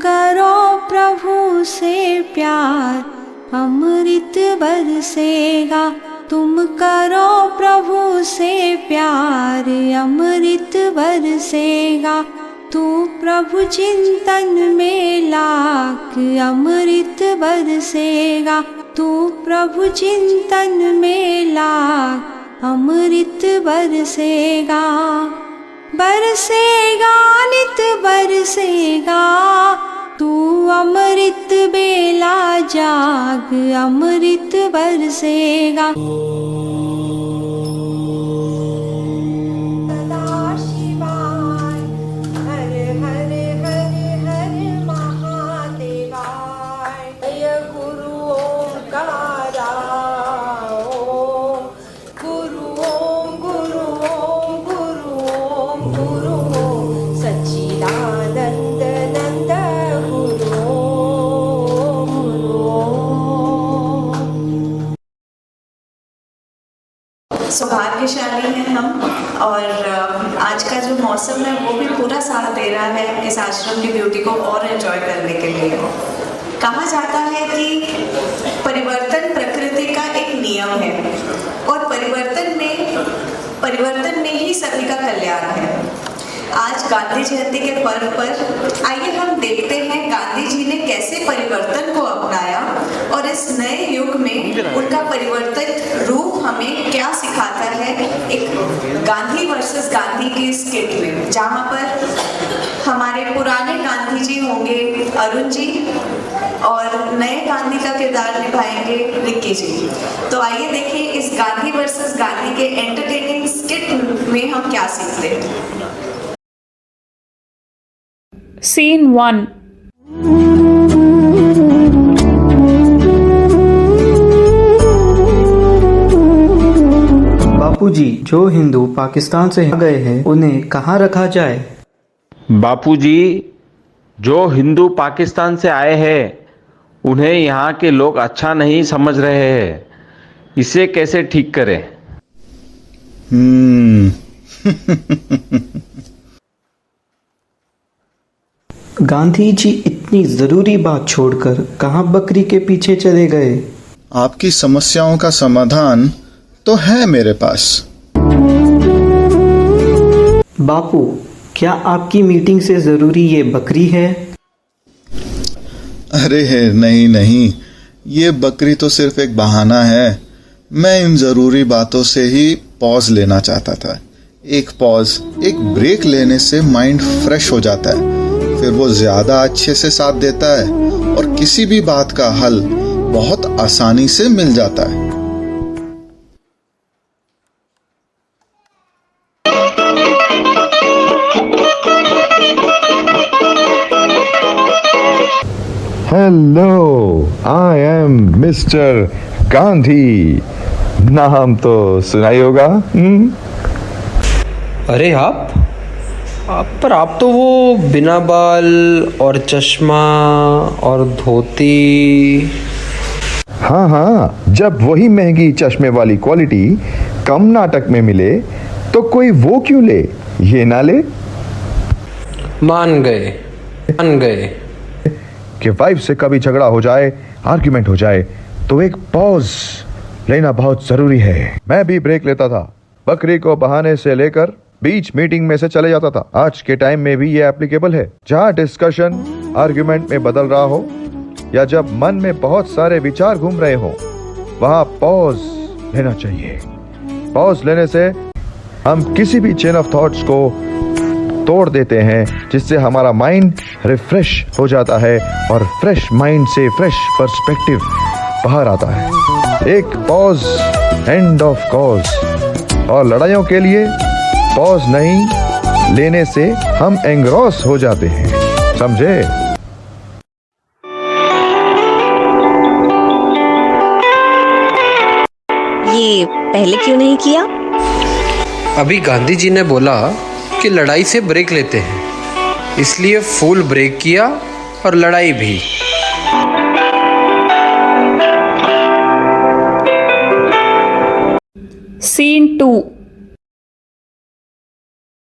करो प्रभु से प्यार, अमृत बरसेगा। तुम करो प्रभु से प्यार, अमृत बरसेगा। तू प्रभु चिंतन में लाग, अमृत बरसेगा। तू प्रभु चिंतन में लाग, अमृत बरसेगा। बरसेगा नित बरसेगा, तू अमृत बेला जाग, अमृत बरसेगा। सौभाग्यशाली हैं हम, और आज का जो मौसम है वो भी पूरा साथ दे रहा है इस आश्रम की ब्यूटी को और एंजॉय करने के लिए। कहा जाता है कि परिवर्तन प्रकृति का एक नियम है और परिवर्तन में ही सभी का कल्याण है। आज गांधी जयंती के पर्व पर आइए हम देखते हैं गांधी जी ने कैसे परिवर्तन को अपनाया और इस नए युग में उनका परिवर्तित रूप हमें क्या सिखाता है, एक गांधी वर्सेस गांधी की स्किट में, जहाँ पर हमारे पुराने गांधी जी होंगे अरुण जी और नए गांधी का किरदार निभाएंगे रिक्की जी। तो आइए देखिए इस गांधी वर्सेस गांधी के एंटरटेनिंग स्किट में हम क्या सीखते हैं। Scene 1. बापूजी, जो हिंदू पाकिस्तान से गए हैं उन्हें कहाँ रखा जाए? बापूजी, जो हिंदू पाकिस्तान से आए हैं उन्हें यहाँ के लोग अच्छा नहीं समझ रहे हैं, इसे कैसे ठीक करें? गांधी जी इतनी जरूरी बात छोड़कर कहाँ बकरी के पीछे चले गए? आपकी समस्याओं का समाधान तो है मेरे पास। बापू, क्या आपकी मीटिंग से जरूरी ये बकरी है? अरे नहीं नहीं, ये बकरी तो सिर्फ एक बहाना है। मैं इन जरूरी बातों से ही पॉज लेना चाहता था। एक पॉज, एक ब्रेक लेने से माइंड फ्रेश हो जाता है, फिर वो ज्यादा अच्छे से साथ देता है और किसी भी बात का हल बहुत आसानी से मिल जाता है। Hello, I am mister Gandhi. नाम तो सुनाई होगा। अरे आप पर आप तो वो बिना बाल और चश्मा और धोती। हाँ, जब वही महंगी चश्मे वाली क्वालिटी कम नाटक में मिले तो कोई वो क्यों ले, ये ना ले। मान गए कि वाइफ से कभी झगड़ा हो जाए, आर्ग्यूमेंट हो जाए तो एक पॉज लेना बहुत जरूरी है। मैं भी ब्रेक लेता था, बकरी को बहाने से लेकर बीच मीटिंग में से चले जाता था। आज के टाइम में भी ये एप्लीकेबल है, जहाँ डिस्कशन आर्ग्यूमेंट में बदल रहा हो या जब मन में बहुत सारे विचार घूम रहे हो, वहाँ पॉज लेना चाहिए। पॉज लेने से हम किसी भी चेन ऑफ थॉट्स को तोड़ देते हैं, जिससे हमारा माइंड रिफ्रेश हो जाता है और फ्रेश माइंड से फ्रेश पर्सपेक्टिव बाहर आता है। एक पॉज, एंड ऑफ कॉज। और लड़ाइयों के लिए पॉज नहीं लेने से हम एंग्रॉस हो जाते हैं, समझे? ये पहले क्यों नहीं किया? अभी गांधी जी ने बोला कि लड़ाई से ब्रेक लेते हैं, इसलिए फुल ब्रेक किया और लड़ाई भी। Scene 2.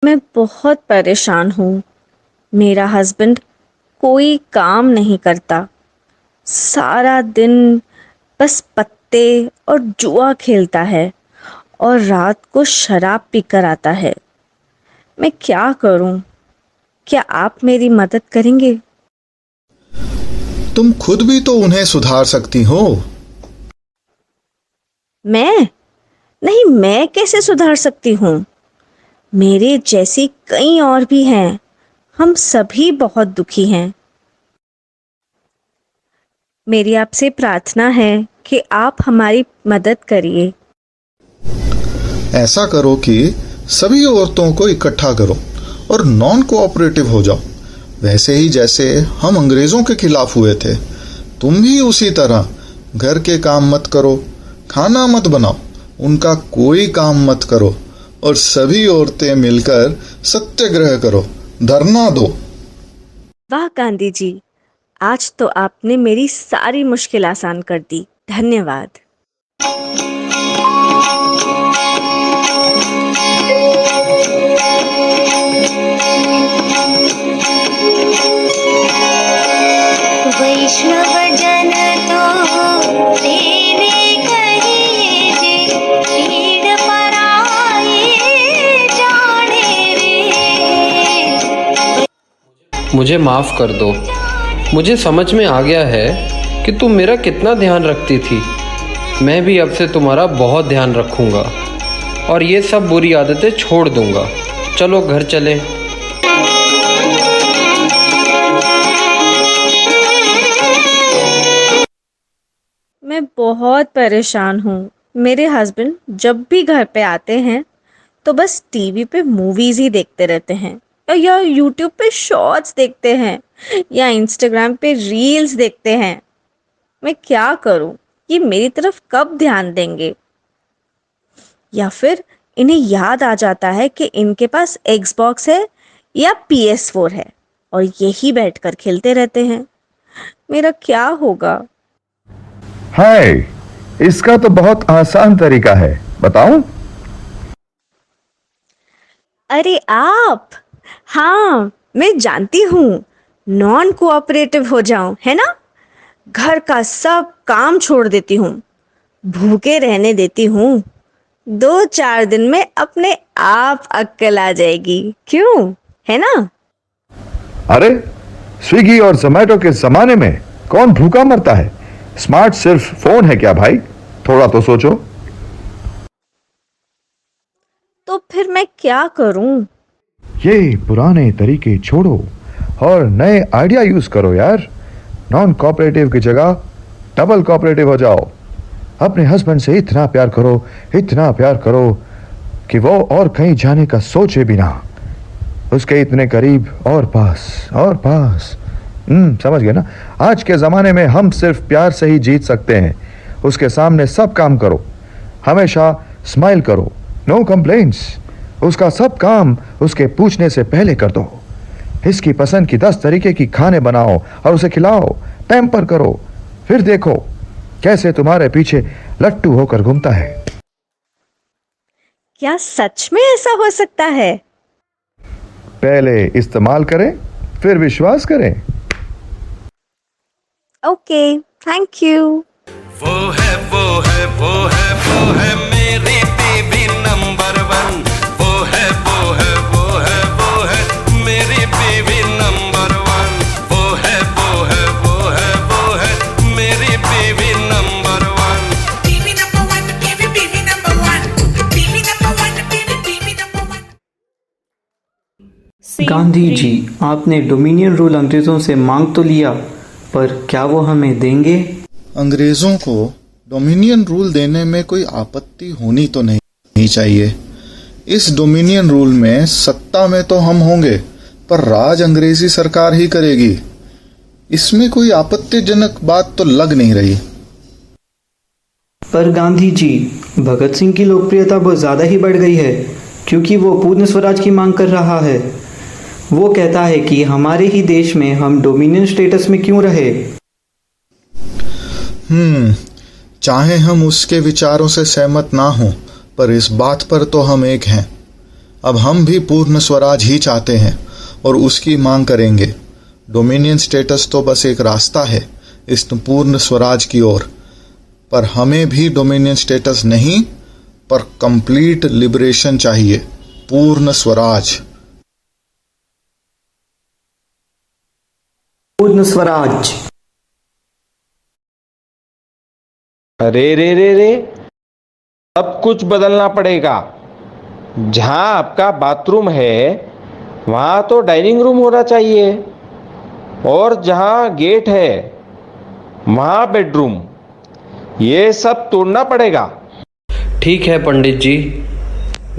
मैं बहुत परेशान हूँ। मेरा हस्बैंड कोई काम नहीं करता, सारा दिन बस पत्ते और जुआ खेलता है और रात को शराब पीकर आता है। मैं क्या करूं? क्या आप मेरी मदद करेंगे? तुम खुद भी तो उन्हें सुधार सकती हो। मैं? नहीं, मैं कैसे सुधार सकती हूँ? मेरे जैसी कई और भी हैं। हम सभी बहुत दुखी हैं। मेरी आपसे प्रार्थना है कि आप हमारी मदद करिए। ऐसा करो कि सभी औरतों को इकट्ठा करो और नॉन कोऑपरेटिव हो जाओ, वैसे ही जैसे हम अंग्रेजों के खिलाफ हुए थे। तुम भी उसी तरह घर के काम मत करो, खाना मत बनाओ, उनका कोई काम मत करो और सभी औरतें मिलकर सत्याग्रह करो, धरना दो। वाह गांधी जी, आज तो आपने मेरी सारी मुश्किल आसान कर दी। धन्यवाद। वैष्णव जन तो तेरे कहिए जे पीड़ पराई जाने रे। मुझे माफ़ कर दो। मुझे समझ में आ गया है कि तुम मेरा कितना ध्यान रखती थी। मैं भी अब से तुम्हारा बहुत ध्यान रखूँगा और ये सब बुरी आदतें छोड़ दूँगा। चलो घर चलें। मैं बहुत परेशान हूँ। मेरे हस्बैंड जब भी घर पे आते हैं तो बस टीवी पे मूवीज़ ही देखते रहते हैं या यूट्यूब पे शॉर्ट्स देखते हैं या इंस्टाग्राम पे रील्स देखते हैं। मैं क्या करूँ? ये मेरी तरफ कब ध्यान देंगे? या फिर इन्हें याद आ जाता है कि इनके पास एक्सबॉक्स है या PS4 है और यही बैठकर खेलते रहते हैं। मेरा क्या होगा? हाय, इसका तो बहुत आसान तरीका है, बताऊं? अरे आप? हाँ, मैं जानती हूँ। नॉन कोऑपरेटिव हो जाऊं, है ना? घर का सब काम छोड़ देती हूँ, भूखे रहने देती हूँ। 2-4 दिन में अपने आप अक्ल आ जाएगी। क्यों, है ना? अरे, स्विगी और जोमेटो के जमाने में कौन भूखा मरता है? स्मार्ट सिर्फ फोन है क्या भाई? थोड़ा तो सोचो। तो फिर मैं क्या करूं? ये पुराने तरीके छोड़ो और नए आइडिया यूज करो यार। नॉन कोऑपरेटिव की जगह डबल कोऑपरेटिव हो जाओ। अपने हस्बैंड से इतना प्यार करो कि वो और कहीं जाने का सोचे भी ना। उसके इतने करीब और पास। समझ गए ना? आज के ज़माने में हम सिर्फ प्यार से ही जीत सकते हैं। उसके सामने सब काम करो, हमेशा स्माइल करो, नो कंप्लेंट्स। उसका सब काम उसके पूछने से पहले कर दो। इसकी पसंद की 10 तरीके की खाने बनाओ और उसे खिलाओ, पैम्पर करो। फिर देखो कैसे तुम्हारे पीछे लट्टू होकर घूमता है। क्या सच में ऐसा हो सकता है? पहले इस्तेमाल करें, फिर विश्वास करें। Okay, thank you. वो है मेरी बीवी नंबर 1। वो है मेरी बीवी नंबर 1। वो है मेरी बीवी नंबर 1। बीवी नंबर 1, बीवी नंबर 1, बीवी नंबर 1, बीवी नंबर 1। गांधी जी, आपने डोमिनियन रूल अंग्रेजों से मांग तो लिया, पर क्या वो हमें देंगे? अंग्रेजों को डोमिनियन रूल देने में कोई आपत्ति होनी तो नहीं चाहिए। इस डोमिनियन रूल में सत्ता में तो हम होंगे, पर राज अंग्रेजी सरकार ही करेगी। इसमें कोई आपत्तिजनक बात तो लग नहीं रही। पर गांधी जी, भगत सिंह की लोकप्रियता बहुत ज़्यादा ही बढ़ गई है, क्योंकि वो पूर्ण स्वराज की मांग कर रहा है। वो कहता है कि हमारे ही देश में हम डोमिनियन स्टेटस में क्यों रहे। चाहे हम उसके विचारों से सहमत ना हों, पर इस बात पर तो हम एक हैं। अब हम भी पूर्ण स्वराज ही चाहते हैं और उसकी मांग करेंगे। डोमिनियन स्टेटस तो बस एक रास्ता है इस पूर्ण स्वराज की ओर, पर हमें भी डोमिनियन स्टेटस नहीं पर कंप्लीट लिबरेशन चाहिए, पूर्ण स्वराज। पूर्ण स्वराज। अरे रे रे रे, सब कुछ बदलना पड़ेगा। जहां आपका बाथरूम है वहां तो डाइनिंग रूम होना चाहिए, और जहां गेट है वहां बेडरूम। ये सब तोड़ना पड़ेगा। ठीक है पंडित जी,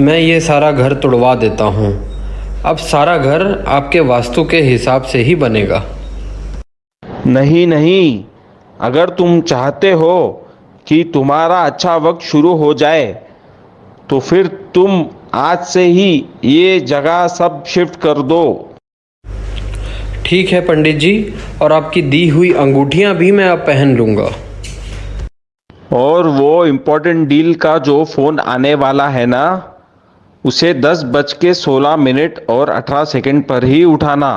मैं ये सारा घर तुड़वा देता हूँ। अब सारा घर आपके वास्तु के हिसाब से ही बनेगा। नहीं नहीं, अगर तुम चाहते हो कि तुम्हारा अच्छा वक्त शुरू हो जाए तो फिर तुम आज से ही ये जगह सब शिफ्ट कर दो। ठीक है पंडित जी, और आपकी दी हुई अंगूठियाँ भी मैं अब पहन लूँगा। और वो इम्पोर्टेंट डील का जो फोन आने वाला है ना, उसे 10:16 और 18 सेकंड पर ही उठाना,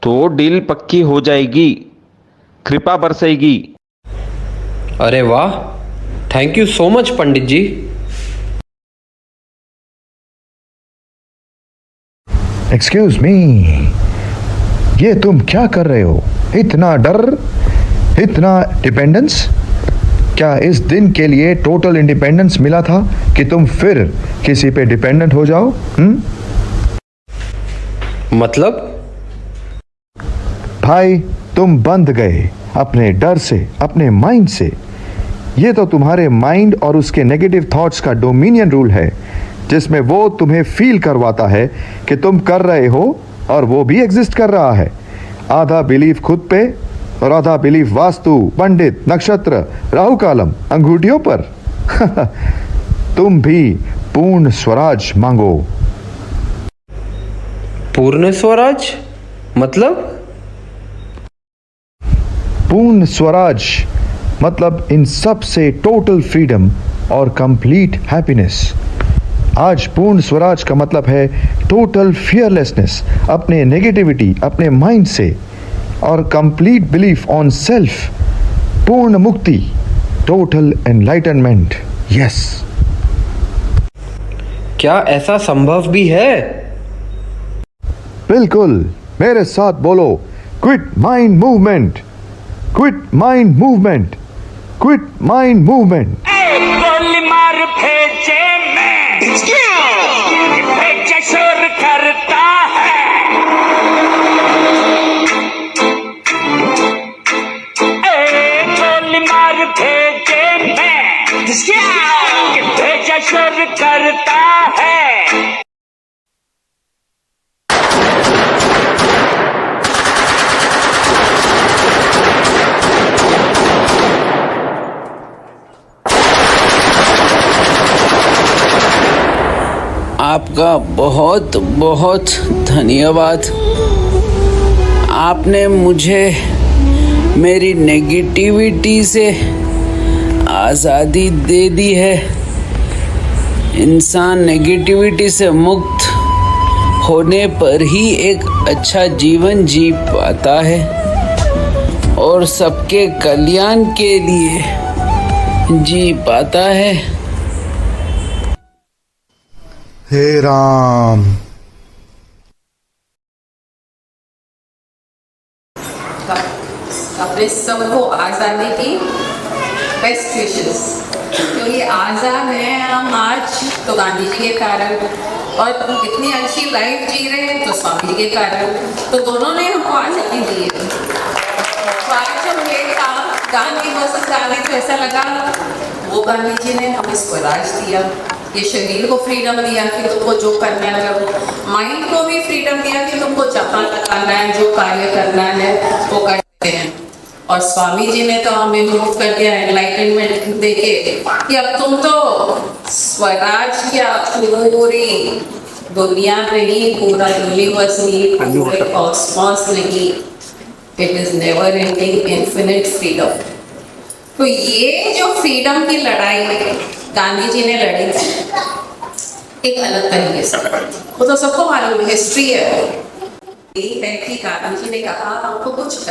तो डील पक्की हो जाएगी, कृपा बरसेगी। अरे वाह, thank you so much Pandit ji. Excuse me, ये तुम क्या कर रहे हो? इतना डर, इतना डिपेंडेंस? क्या इस दिन के लिए टोटल इंडिपेंडेंस मिला था कि तुम फिर किसी पे डिपेंडेंट हो जाओ? मतलब? भाई, तुम बंध गए अपने डर से, अपने माइंड से। ये तो तुम्हारे माइंड और उसके नेगेटिव थॉट्स का डोमिनियन रूल है, जिसमें वो तुम्हें फील करवाता है कि तुम कर रहे हो और वो भी एग्जिस्ट कर रहा है। आधा बिलीफ खुद पे और आधा बिलीफ वास्तु, पंडित, नक्षत्र, राहु कालम, अंगूठियों पर। तुम भी पूर्ण स्वराज मांगो। पूर्ण स्वराज मतलब? पूर्ण स्वराज मतलब इन सब से टोटल फ्रीडम और कंप्लीट हैप्पीनेस। आज पूर्ण स्वराज का मतलब है टोटल फियरलेसनेस अपने नेगेटिविटी, अपने माइंड से, और कंप्लीट बिलीफ ऑन सेल्फ। पूर्ण मुक्ति, टोटल एनलाइटनमेंट। यस। क्या ऐसा संभव भी है? बिल्कुल, मेरे साथ बोलो, quit mind movement, quit mind movement, quit mind movement. गोली मार भेजे में भेजे शोर करता है। गोली मार भेजे में भेजे शोर करता है। आपका बहुत बहुत धन्यवाद। आपने मुझे मेरी नेगेटिविटी से आज़ादी दे दी है। इंसान नेगेटिविटी से मुक्त होने पर ही एक अच्छा जीवन जी पाता है और सबके कल्याण के लिए जी पाता है। हे राम। अपने सबको आज़ादी की बेस्ट विशेस, क्योंकि आज़ाद हैं हम आज तो गांधी जी के कारण, और इतनी अच्छी लाइफ जी रहे हैं तो स्वामी जी के कारण। तो दोनों ने हमको आज़ादी दी है। तो आज जब ये गांधी वर्सेस गांधी तो ऐसा लगा, वो गांधी जी ने हमें स्वराज दिया, ये शरीर को फ्रीडम दिया कि तुमको जो करना है, माइंड को भी फ्रीडम दिया कि तुमको जहाँ लगाना है, जो कार्य करना है वो करते हैं। और स्वामी जी ने तो हमें मूव कर दिया एनलाइटनमेंट देके कि अब तुम तो स्वराज क्या पूरी दुनिया नहीं, पूरा यूनिवर्स नहीं, पूरे कॉस्मॉस नहीं, it is never ending infinite freedom. तो ये जो फ्रीडम की लड़ाई गांधी जी ने लड़ी थी एक अलग तरीके से, वो तो सबको मालूम हिस्ट्री है। यही है कि गांधी जी ने कहा हमको कुछ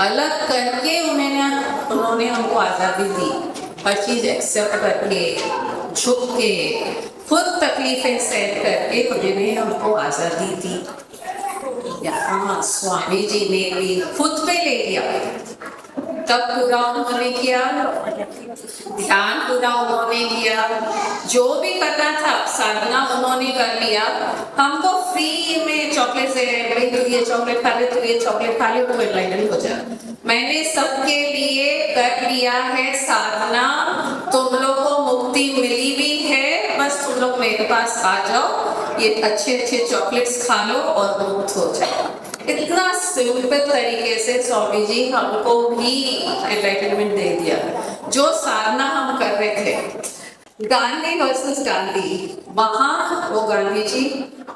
अलग करके उन्होंने हमको आज़ादी दी। हर चीज़ एक्सेप्ट करके, झुक के, खुद तकलीफें सहन करके उन्होंने हमको आज़ादी दी। यहाँ स्वामी जी ने भी खुद पे ले लिया, तब पूरा उन्होंने किया, ध्यान पूरा उन्होंने किया, जो भी करना था साधना उन्होंने कर लिया। हमको फ्री में चॉकलेट से भाई तो ये चॉकलेट खा ले, तो ये चॉकलेट खा ले, तो एनलाइटन हो जाए। मैंने सबके लिए कर लिया है साधना, तुम लोग को मुक्ति मिली भी है, बस तुम लोग मेरे पास आ जाओ, ये अच्छे अच्छे चॉकलेट्स खा लो और मुक्त हो जाओ। इतना सिंपल तरीके से स्वामी जी हमको भी एनलाइटनमेंट दे दिया। जो साधना हम कर रहे थे गांधी वर्सेस गांधी, वहाँ वो गांधी जी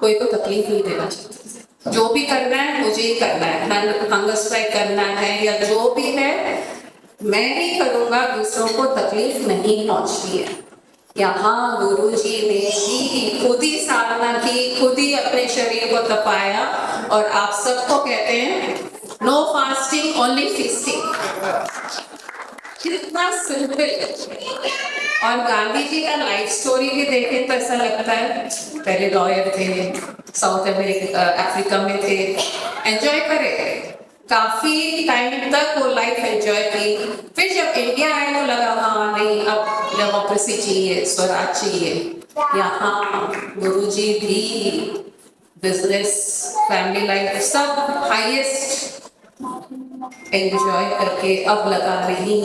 कोई को तकलीफ नहीं देना चाहते। जो भी करना है मुझे ही करना है, हंगर स्ट्राइक करना है या जो भी है मैं ही करूँगा, दूसरों को तकलीफ नहीं पहुँचती है। यहाँ गुरु जी ने ही खुद ही साधना की, खुद ही अपने शरीर को तपाया और आप सबको कहते हैं नो फास्टिंग ओनली फीस्टिंग। कितना सिंपल। और गांधी जी का लाइफ स्टोरी भी देखें तो ऐसा लगता है पहले लॉयर थे, साउथ अफ्रीका में थे, एंजॉय करे काफी टाइम तक वो लाइफ एंजॉय की। फिर जब इंडिया आए तो लगा हाँ नहीं अब डेमोक्रेसी चाहिए, स्वराज चाहिए। यहाँ गुरुजी भी बिजनेस, फैमिली लाइफ सब हाईएस्ट एंजॉय करके अब लगा नहीं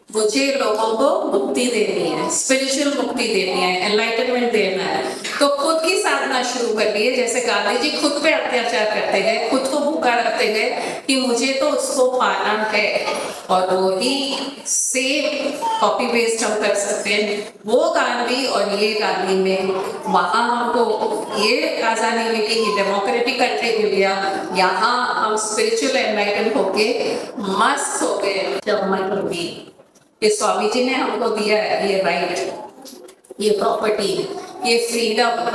मुझे लोगों को मुक्ति देनी है, स्पिरिचुअल मुक्ति देनी है, एनलाइटनमेंट देना है। तो खुद की साधना शुरू कर ली है। जैसे गांधी जी खुद पे अत्याचार करते गए, खुद को भूखा रखते गए कि मुझे तो उसको पाना है, और वही सेम कॉपी पेस्ट हम कर सकते हैं। वो गांधी और ये गांधी में वहाँ हमको ये आज़ादी मिली कि डेमोक्रेटिक कंट्री मिल गया, यहाँ हम स्पिरिचुअल एनलाइटन होके मस्त हो गए। जब मैं भी ये स्वामी जी ने हमको दिया है ये राइट, ये प्रॉपर्टी, ये फ्रीडम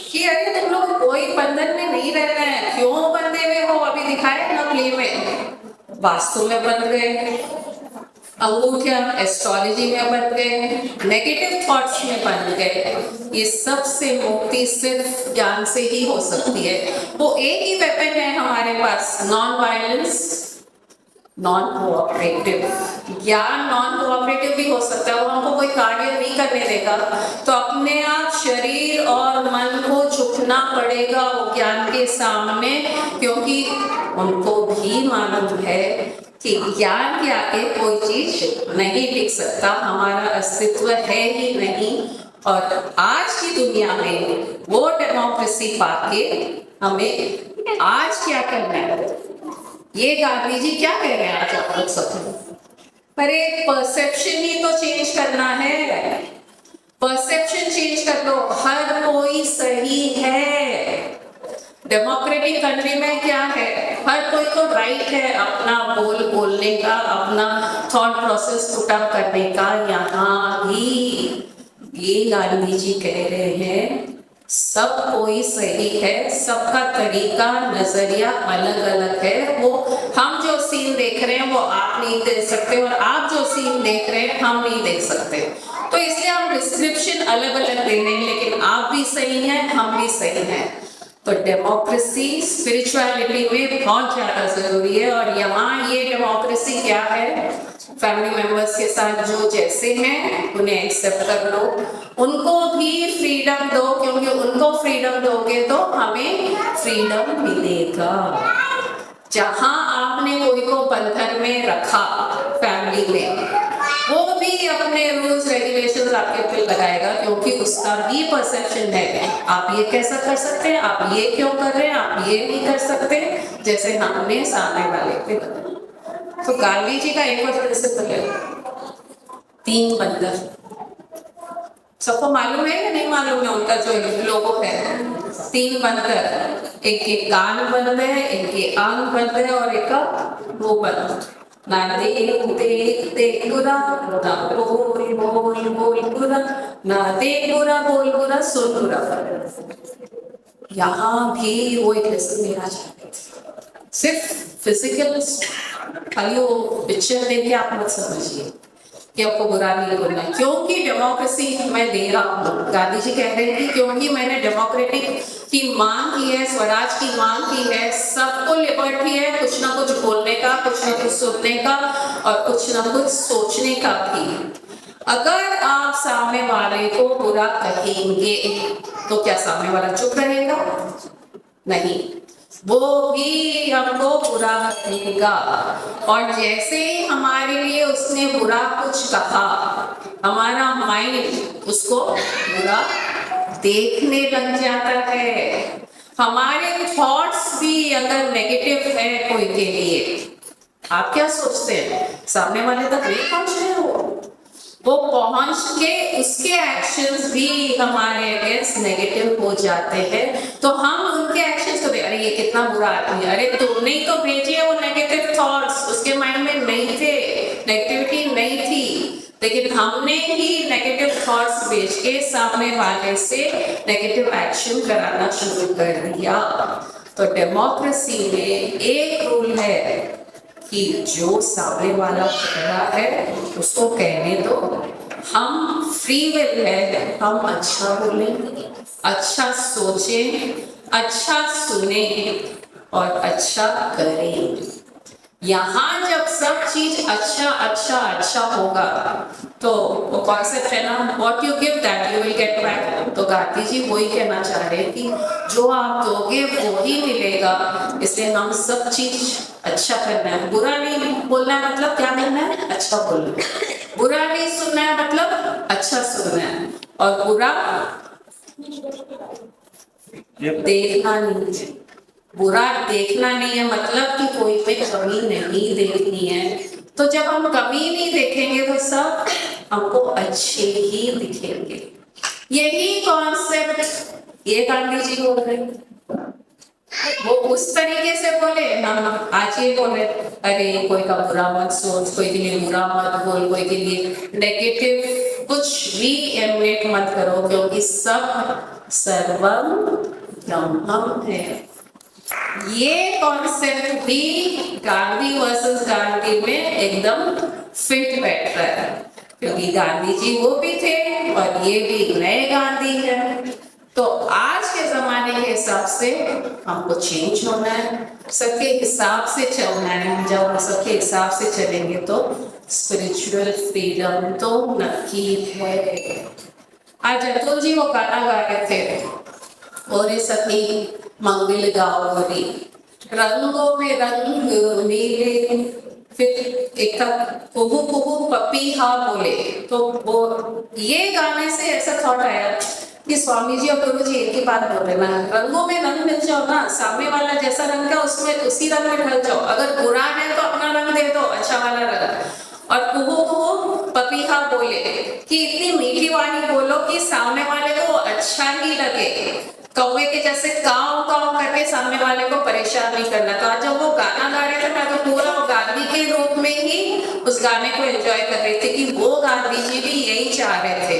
कि अरे तुम लोग कोई बंधन में नहीं रहना है। क्यों बंधे हुए हो? अभी दिखाए ना प्ले में, वास्तु में बंध गए, अंगूठिया एस्ट्रोलॉजी में बन गए, नेगेटिव थॉट्स में बन गए। ये सबसे मुक्ति सिर्फ ज्ञान से ही हो सकती है। वो एक ही वेपन है हमारे पास, नॉन वायलेंस, नॉन कोऑपरेटिव। ज्ञान नॉन कोऑपरेटिव भी हो सकता है, वो हमको कोई कार्य नहीं करने देगा, तो अपने आप शरीर और मन को झुकना पड़ेगा वो ज्ञान के सामने, क्योंकि उनको भी मालूम है कि ज्ञान के आगे कोई चीज नहीं टिक सकता, हमारा अस्तित्व है ही नहीं। और आज की दुनिया में वो डेमोक्रेसी पाके हमें आज क्या करना है, ये गांधी जी क्या कह रहे हैं आज आप लोग सब? अरे परसेप्शन ही तो चेंज करना है, परसेप्शन चेंज कर लो। हर कोई सही है। डेमोक्रेटिक कंट्री में क्या है, हर कोई को राइट है अपना बोलने का, अपना थॉट प्रोसेस पुट अप करने का। यहाँ भी ये गांधी जी कह रहे हैं सब कोई सही है, सबका तरीका नजरिया अलग अलग है। वो हम जो सीन देख रहे हैं वो आप नहीं देख सकते, और आप जो सीन देख रहे हैं हम नहीं देख सकते। तो इसलिए हम डिस्क्रिप्शन अलग अलग दे रहे हैं, लेकिन आप भी सही हैं, हम भी सही हैं। तो डेमोक्रेसी स्पिरिचुअलिटी में बहुत ज़्यादा ज़रूरी है। और यहाँ ये डेमोक्रेसी क्या है, फैमिली मेंबर्स के साथ जो जैसे हैं उन्हें एक्सेप्ट कर लो, उनको भी फ्रीडम दो, क्योंकि उनको फ्रीडम दोगे तो हमें फ्रीडम मिलेगा। जहाँ आपने कोई को बंधन में रखा फैमिली में, वो भी अपने रूल्स रेगुलेशंस आपके पे लगाएगा, क्योंकि उसका भी परसेप्शन है आप ये कैसा कर सकते हैं, आप ये क्यों कर रहे हैं, आप ये नहीं कर सकते, जैसे हमने सामने वाले पे बताया। तो गांधी जी का एक और प्रिंसिपल है, 3 बंधन। सबको मालूम है या नहीं मालूम है? उनका जो लोगो है 3 बंधन, एक के कान बंद है, एक के आंख बंद है, और एक का मुंह बंद। ना देख बुरा, ना बोल बुरा, ना देख बुरा बोल बुरा, सुन बुरा। यहाँ भी वो एक लेसन देना चाहते थे। सिर्फ फिजिकल खाली वो पिक्चर देख के आप मत समझिए कि आपको बुरा नहीं बोलना है, क्योंकि डेमोक्रेसी मैं दे रहा हूँ। गांधी जी कह रहे थे क्योंकि मैंने डेमोक्रेटिक की मांग की है, स्वराज की मांग की है, सबको लिबर्टी है कुछ ना कुछ बोलने का, कुछ ना कुछ सुनने का और कुछ ना कुछ सोचने का भी। अगर आप सामने वाले को बुरा कहेंगे तो क्या सामने वाला चुप रहेगा? नहीं, वो भी हमको बुरा कहेगा। और जैसे ही हमारे लिए उसने बुरा कुछ कहा, हमारा माइंड उसको बुरा देखने लग जाता है। हमारे थॉट्स भी अगर नेगेटिव है कोई के लिए, आप क्या सोचते हैं? सामने वाले तक नहीं पहुंच रहे वो पहुंच के उसके एक्शंस भी हमारे अगेंस्ट नेगेटिव हो जाते हैं। तो हम उनके एक्शंस को अरे ये कितना बुरा आदमी है, अरे तुमने ही तो भेजे वो नेगेटिव थॉट्स, उसके माइंड में नहीं थे, नेगेटिविटी नहीं थी, लेकिन हमने ही नेगेटिव थॉट्स भेज के सामने वाले से नेगेटिव एक्शन कराना शुरू कर दिया। तो डेमोक्रेसी में एक रूल है कि जो सामने वाला कह रहा है उसको कहने दो। हम फ्री विल है, हम अच्छा बोलें, अच्छा सोचें, अच्छा सुने और अच्छा करें। यहाँ जब सब चीज अच्छा अच्छा अच्छा होगा तो वो कॉन्सेप्ट है ना, what you give that you will get back. तो गांधी जी वही कहना चाह रहे कि जो आप दोगे वो ही मिलेगा, इसलिए हम सब चीज अच्छा करना है। बुरा नहीं बोलना है मतलब क्या करना है? अच्छा बोलना है। बुरा नहीं सुनना है मतलब अच्छा सुनना है। और बुरा देखना नहीं है, बुरा देखना नहीं है मतलब कि कोई पे कमी नहीं देखनी है। तो जब हम कमी नहीं देखेंगे तो सब हमको अच्छे ही दिखेंगे। यही कॉन्सेप्ट ये गांधी जी बोल रहे, वो उस तरीके से बोले, हम आज ये बोले अरे कोई का बुरा मत सोच, कोई के लिए बुरा मत बोल, कोई के लिए नेगेटिव कुछ भी एमिनेट मत करो, क्योंकि सब सर्वम ब्रह्मम है। ये कॉन्सेप्ट भी गांधी वर्सेस गांधी में एकदम फिट बैठ रहा है, क्योंकि गांधी जी वो भी थे और ये भी नए गांधी है। तो आज के जमाने के हिसाब से हमको चेंज होना है, सबके हिसाब से चलना है। जब हम सबके हिसाब से चलेंगे तो स्पिरिचुअल फ्रीडम तो नक्की है। आज अतुल जी वो गाना गा रहे थे, और सखी मंगल गाओरी रंगों में रंग नीले, फिर एक कुहू कुहू पपीहा बोले। तो वो ये गाने से ऐसा थॉट आया कि स्वामी जी और गुरु जी एक ही बात बोल रहे ना, रंगों में रंग मिल जाओ ना, सामने वाला जैसा रंग का उसमें उसी रंग में ढल जाओ। अगर बुरा है तो अपना रंग दे दो, अच्छा वाला रंग। और कुहू कुहू पपीहा बोले कि इतनी मीठी वाणी बोलो कि सामने वाले को अच्छा ही लगे, कौवे के जैसे काव काव करके सामने वाले को परेशान नहीं करना। तो आज जब वो गाना गा रहे थे मैं तो पूरा वो गांधी के रूप में ही उस गाने को एंजॉय कर रही थी कि वो गांधी जी भी यही चाह रहे थे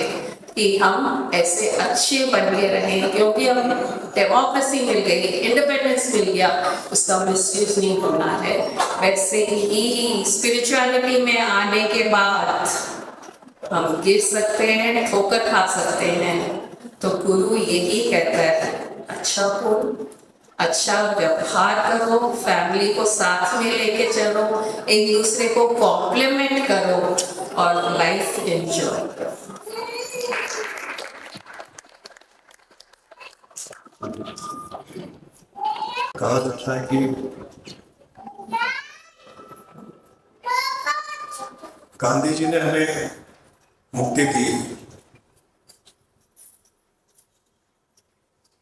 कि हम ऐसे अच्छे बन के रहें, क्योंकि हम डेमोक्रेसी मिल गई, इंडिपेंडेंस मिल गया, उसका मिसयूज नहीं होना है। वैसे ही स्पिरिचुअलिटी में आने के बाद हम गिर सकते हैं, ठोकर खा सकते हैं। तो गुरु यही कहता है अच्छा बोल, अच्छा व्यवहार करो, फैमिली को साथ में लेके चलो, एक दूसरे को कॉम्प्लीमेंट करो और लाइफ एंजॉय करो। कहा जाता है कि गांधी जी ने हमें मुक्ति दी,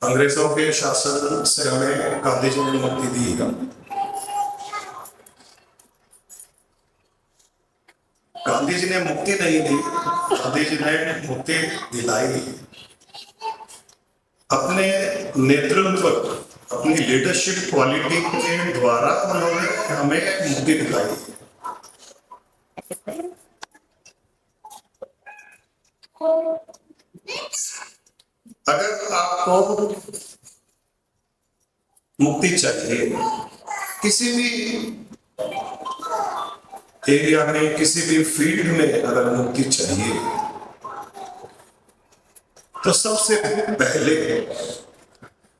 अंग्रेजों के शासन से हमें गांधी जी ने मुक्ति दी। गांधी जी ने मुक्ति नहीं दी, गांधी जी ने मुक्ति दिलाई। अपने नेतृत्व, अपनी लीडरशिप क्वालिटी के द्वारा उन्होंने हमें मुक्ति दिलाई। अगर आपको मुक्ति चाहिए। किसी भी एरिया में, किसी भी फील्ड में अगर मुक्ति चाहिए तो सबसे पहले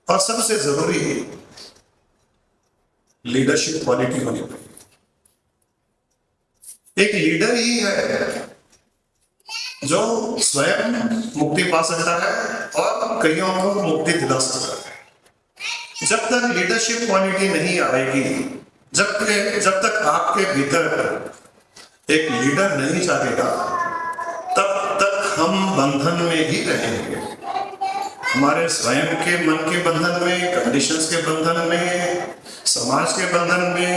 और सबसे जरूरी लीडरशिप क्वालिटी होनी पड़ेगी। एक लीडर ही है जो स्वयं मुक्ति पा सकता है और कईयों को मुक्ति दिला सकता है। जब तक लीडरशिप क्वालिटी नहीं आएगी, जब तक आपके भीतर एक लीडर नहीं जागेगा, तब तक हम बंधन में ही रहेंगे। हमारे स्वयं के मन के बंधन में, कंडीशंस के बंधन में, समाज के बंधन में,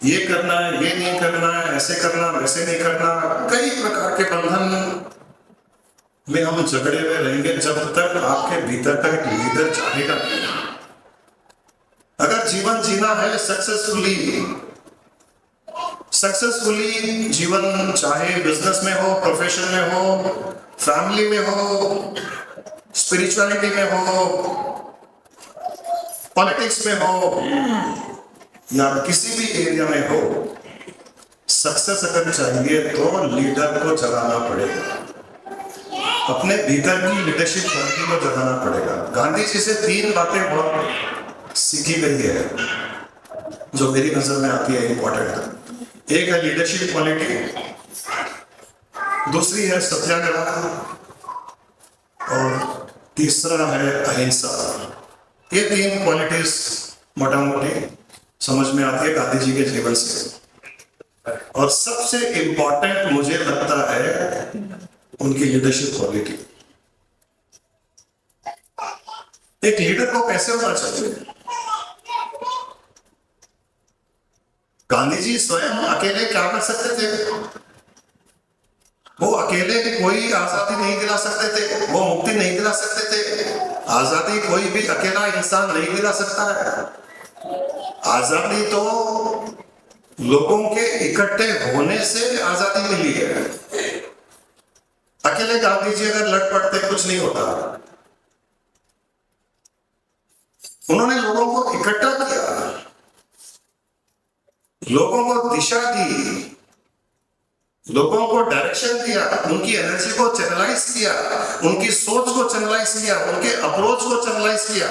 ये करना है, ये नहीं करना है, ऐसे करना, वैसे नहीं करना, कई प्रकार के बंधन में हम झगड़े हुए रहेंगे जब तक आपके भीतर का एक लीडर जागेगा नहीं। अगर जीवन जीना है सक्सेसफुली जीवन, चाहे बिजनेस में हो, प्रोफेशन में हो, फैमिली में हो, स्पिरिचुअलिटी में हो, पॉलिटिक्स में हो, या किसी भी एरिया में हो, सक्सेस अगर चाहिए तो लीडर को जगाना पड़ेगा। अपने भीतर की लीडरशिप क्वालिटी को जगाना पड़ेगा। गांधी जी से 3 बातें बहुत सीखी गई है जो मेरी नजर में आती है इंपॉर्टेंट। एक है लीडरशिप क्वालिटी, दूसरी है सत्याग्रह और तीसरा है अहिंसा। ये 3 क्वालिटीज मोटा मोटी समझ में आती है गांधी जी के जीवन से। और सबसे इंपॉर्टेंट मुझे लगता है उनकी लीडरशिप क्वालिटी। एक लीडर को कैसे होना चाहिए? गांधी जी स्वयं अकेले क्या कर सकते थे? वो अकेले कोई आजादी नहीं दिला सकते थे, वो मुक्ति नहीं दिला सकते थे। आजादी कोई भी अकेला इंसान नहीं दिला सकता है। आजादी तो लोगों के इकट्ठे होने से आजादी मिली है। अकेले गांधी जी अगर लड़ पड़ते कुछ नहीं होता। उन्होंने लोगों को इकट्ठा किया, लोगों को दिशा दी, लोगों को डायरेक्शन दिया, उनकी एनर्जी को चैनलाइज किया, उनकी सोच को चैनलाइज किया, उनके अप्रोच को चैनलाइज किया।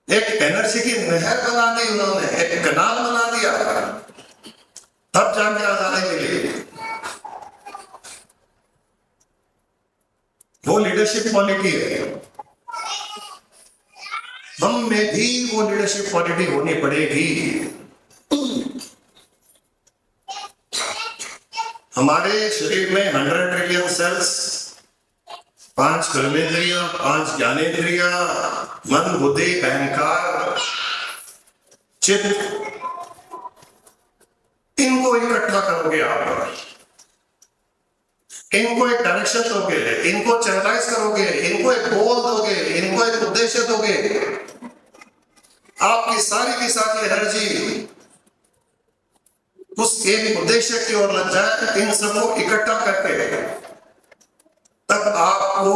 एक एनर्जी की नहर बना दी उन्होंने, एक कनाल बना दिया, तब जाके आजादी मिली। वो लीडरशिप क्वालिटी है। हम में भी वो लीडरशिप क्वालिटी होनी पड़ेगी। हमारे शरीर में 100 ट्रिलियन सेल्स, 5 कर्मेंद्रियां, 5 ज्ञानेंद्रियां, मन, बुद्धि, अहंकार, चित्त, इनको इकट्ठा करोगे आप, इनको एक डायरेक्शन दोगे, इनको चैनलाइज करोगे, इनको एक गोल दोगे, इनको एक उद्देश्य दोगे, आपकी सारी की सारी एनर्जी उस एक उद्देश्य की ओर लग जाए। इन सबको इकट्ठा करके तब आपको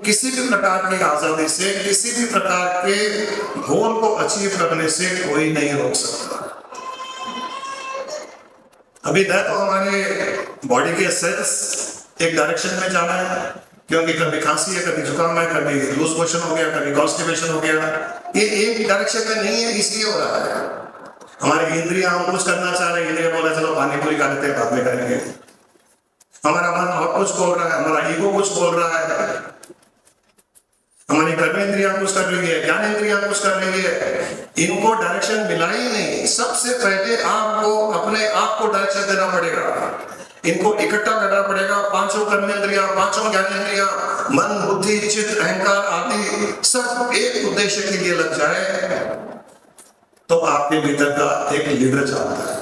किसी भी प्रकार की आजादी से, किसी भी प्रकार के गोल को अचीव करने से कोई नहीं रोक सकता। अभी तक तो हमारे बॉडी के सेल्स एक डायरेक्शन में जाना है, क्योंकि कभी खांसी है, कभी जुकाम है, कभी लूज मोशन हो गया, कभी कॉन्स्टिपेशन हो गया। ये एक डायरेक्शन में नहीं है, इसलिए हो रहा है। हमारी इंद्रियां हम कुछ करना चाह रहे हैं, इंद्रिया बोला चलो पानी पूरी खा लेते हैं, बाद में करेंगे। हमारा मन और कुछ बोल रहा है, हमारा ईगो कुछ बोल रहा है, हमारी कर्मेंद्रियां कुछ कर रही है, ज्ञानेंद्रियां कुछ कर रही है। इनको डायरेक्शन मिला ही नहीं। सबसे पहले आपको अपने आप को डायरेक्शन देना पड़ेगा, इनको इकट्ठा करना पड़ेगा। 5 कर्मेंद्रियां, 5 ज्ञानेंद्रियां, मन, बुद्धि, चित्त, अहंकार आदि सब एक उद्देश्य के लिए लग जाए तो आपके भीतर का एक लीडर चाहता है।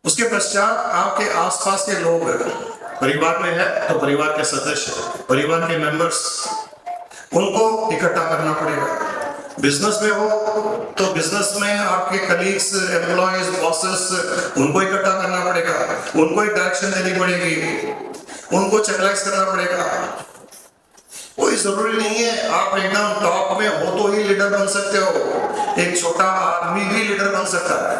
उसके पश्चात आपके आसपास के लोग, परिवार में है तो परिवार के सदस्य, परिवार के मेंबर्स, उनको इकट्ठा करना पड़ेगा। बिजनेस में हो तो बिजनेस में आपके कलीग्स, एम्प्लॉयज, बॉसेस, उनको इकट्ठा करना पड़ेगा, उनको एक डायरेक्शन देनी पड़ेगी, उनको चैनलाइज करना पड़ेगा। कोई जरूरी नहीं है आप एकदम टॉप में हो तो ही लीडर बन सकते हो, एक छोटा आदमी भी लीडर बन सकता है।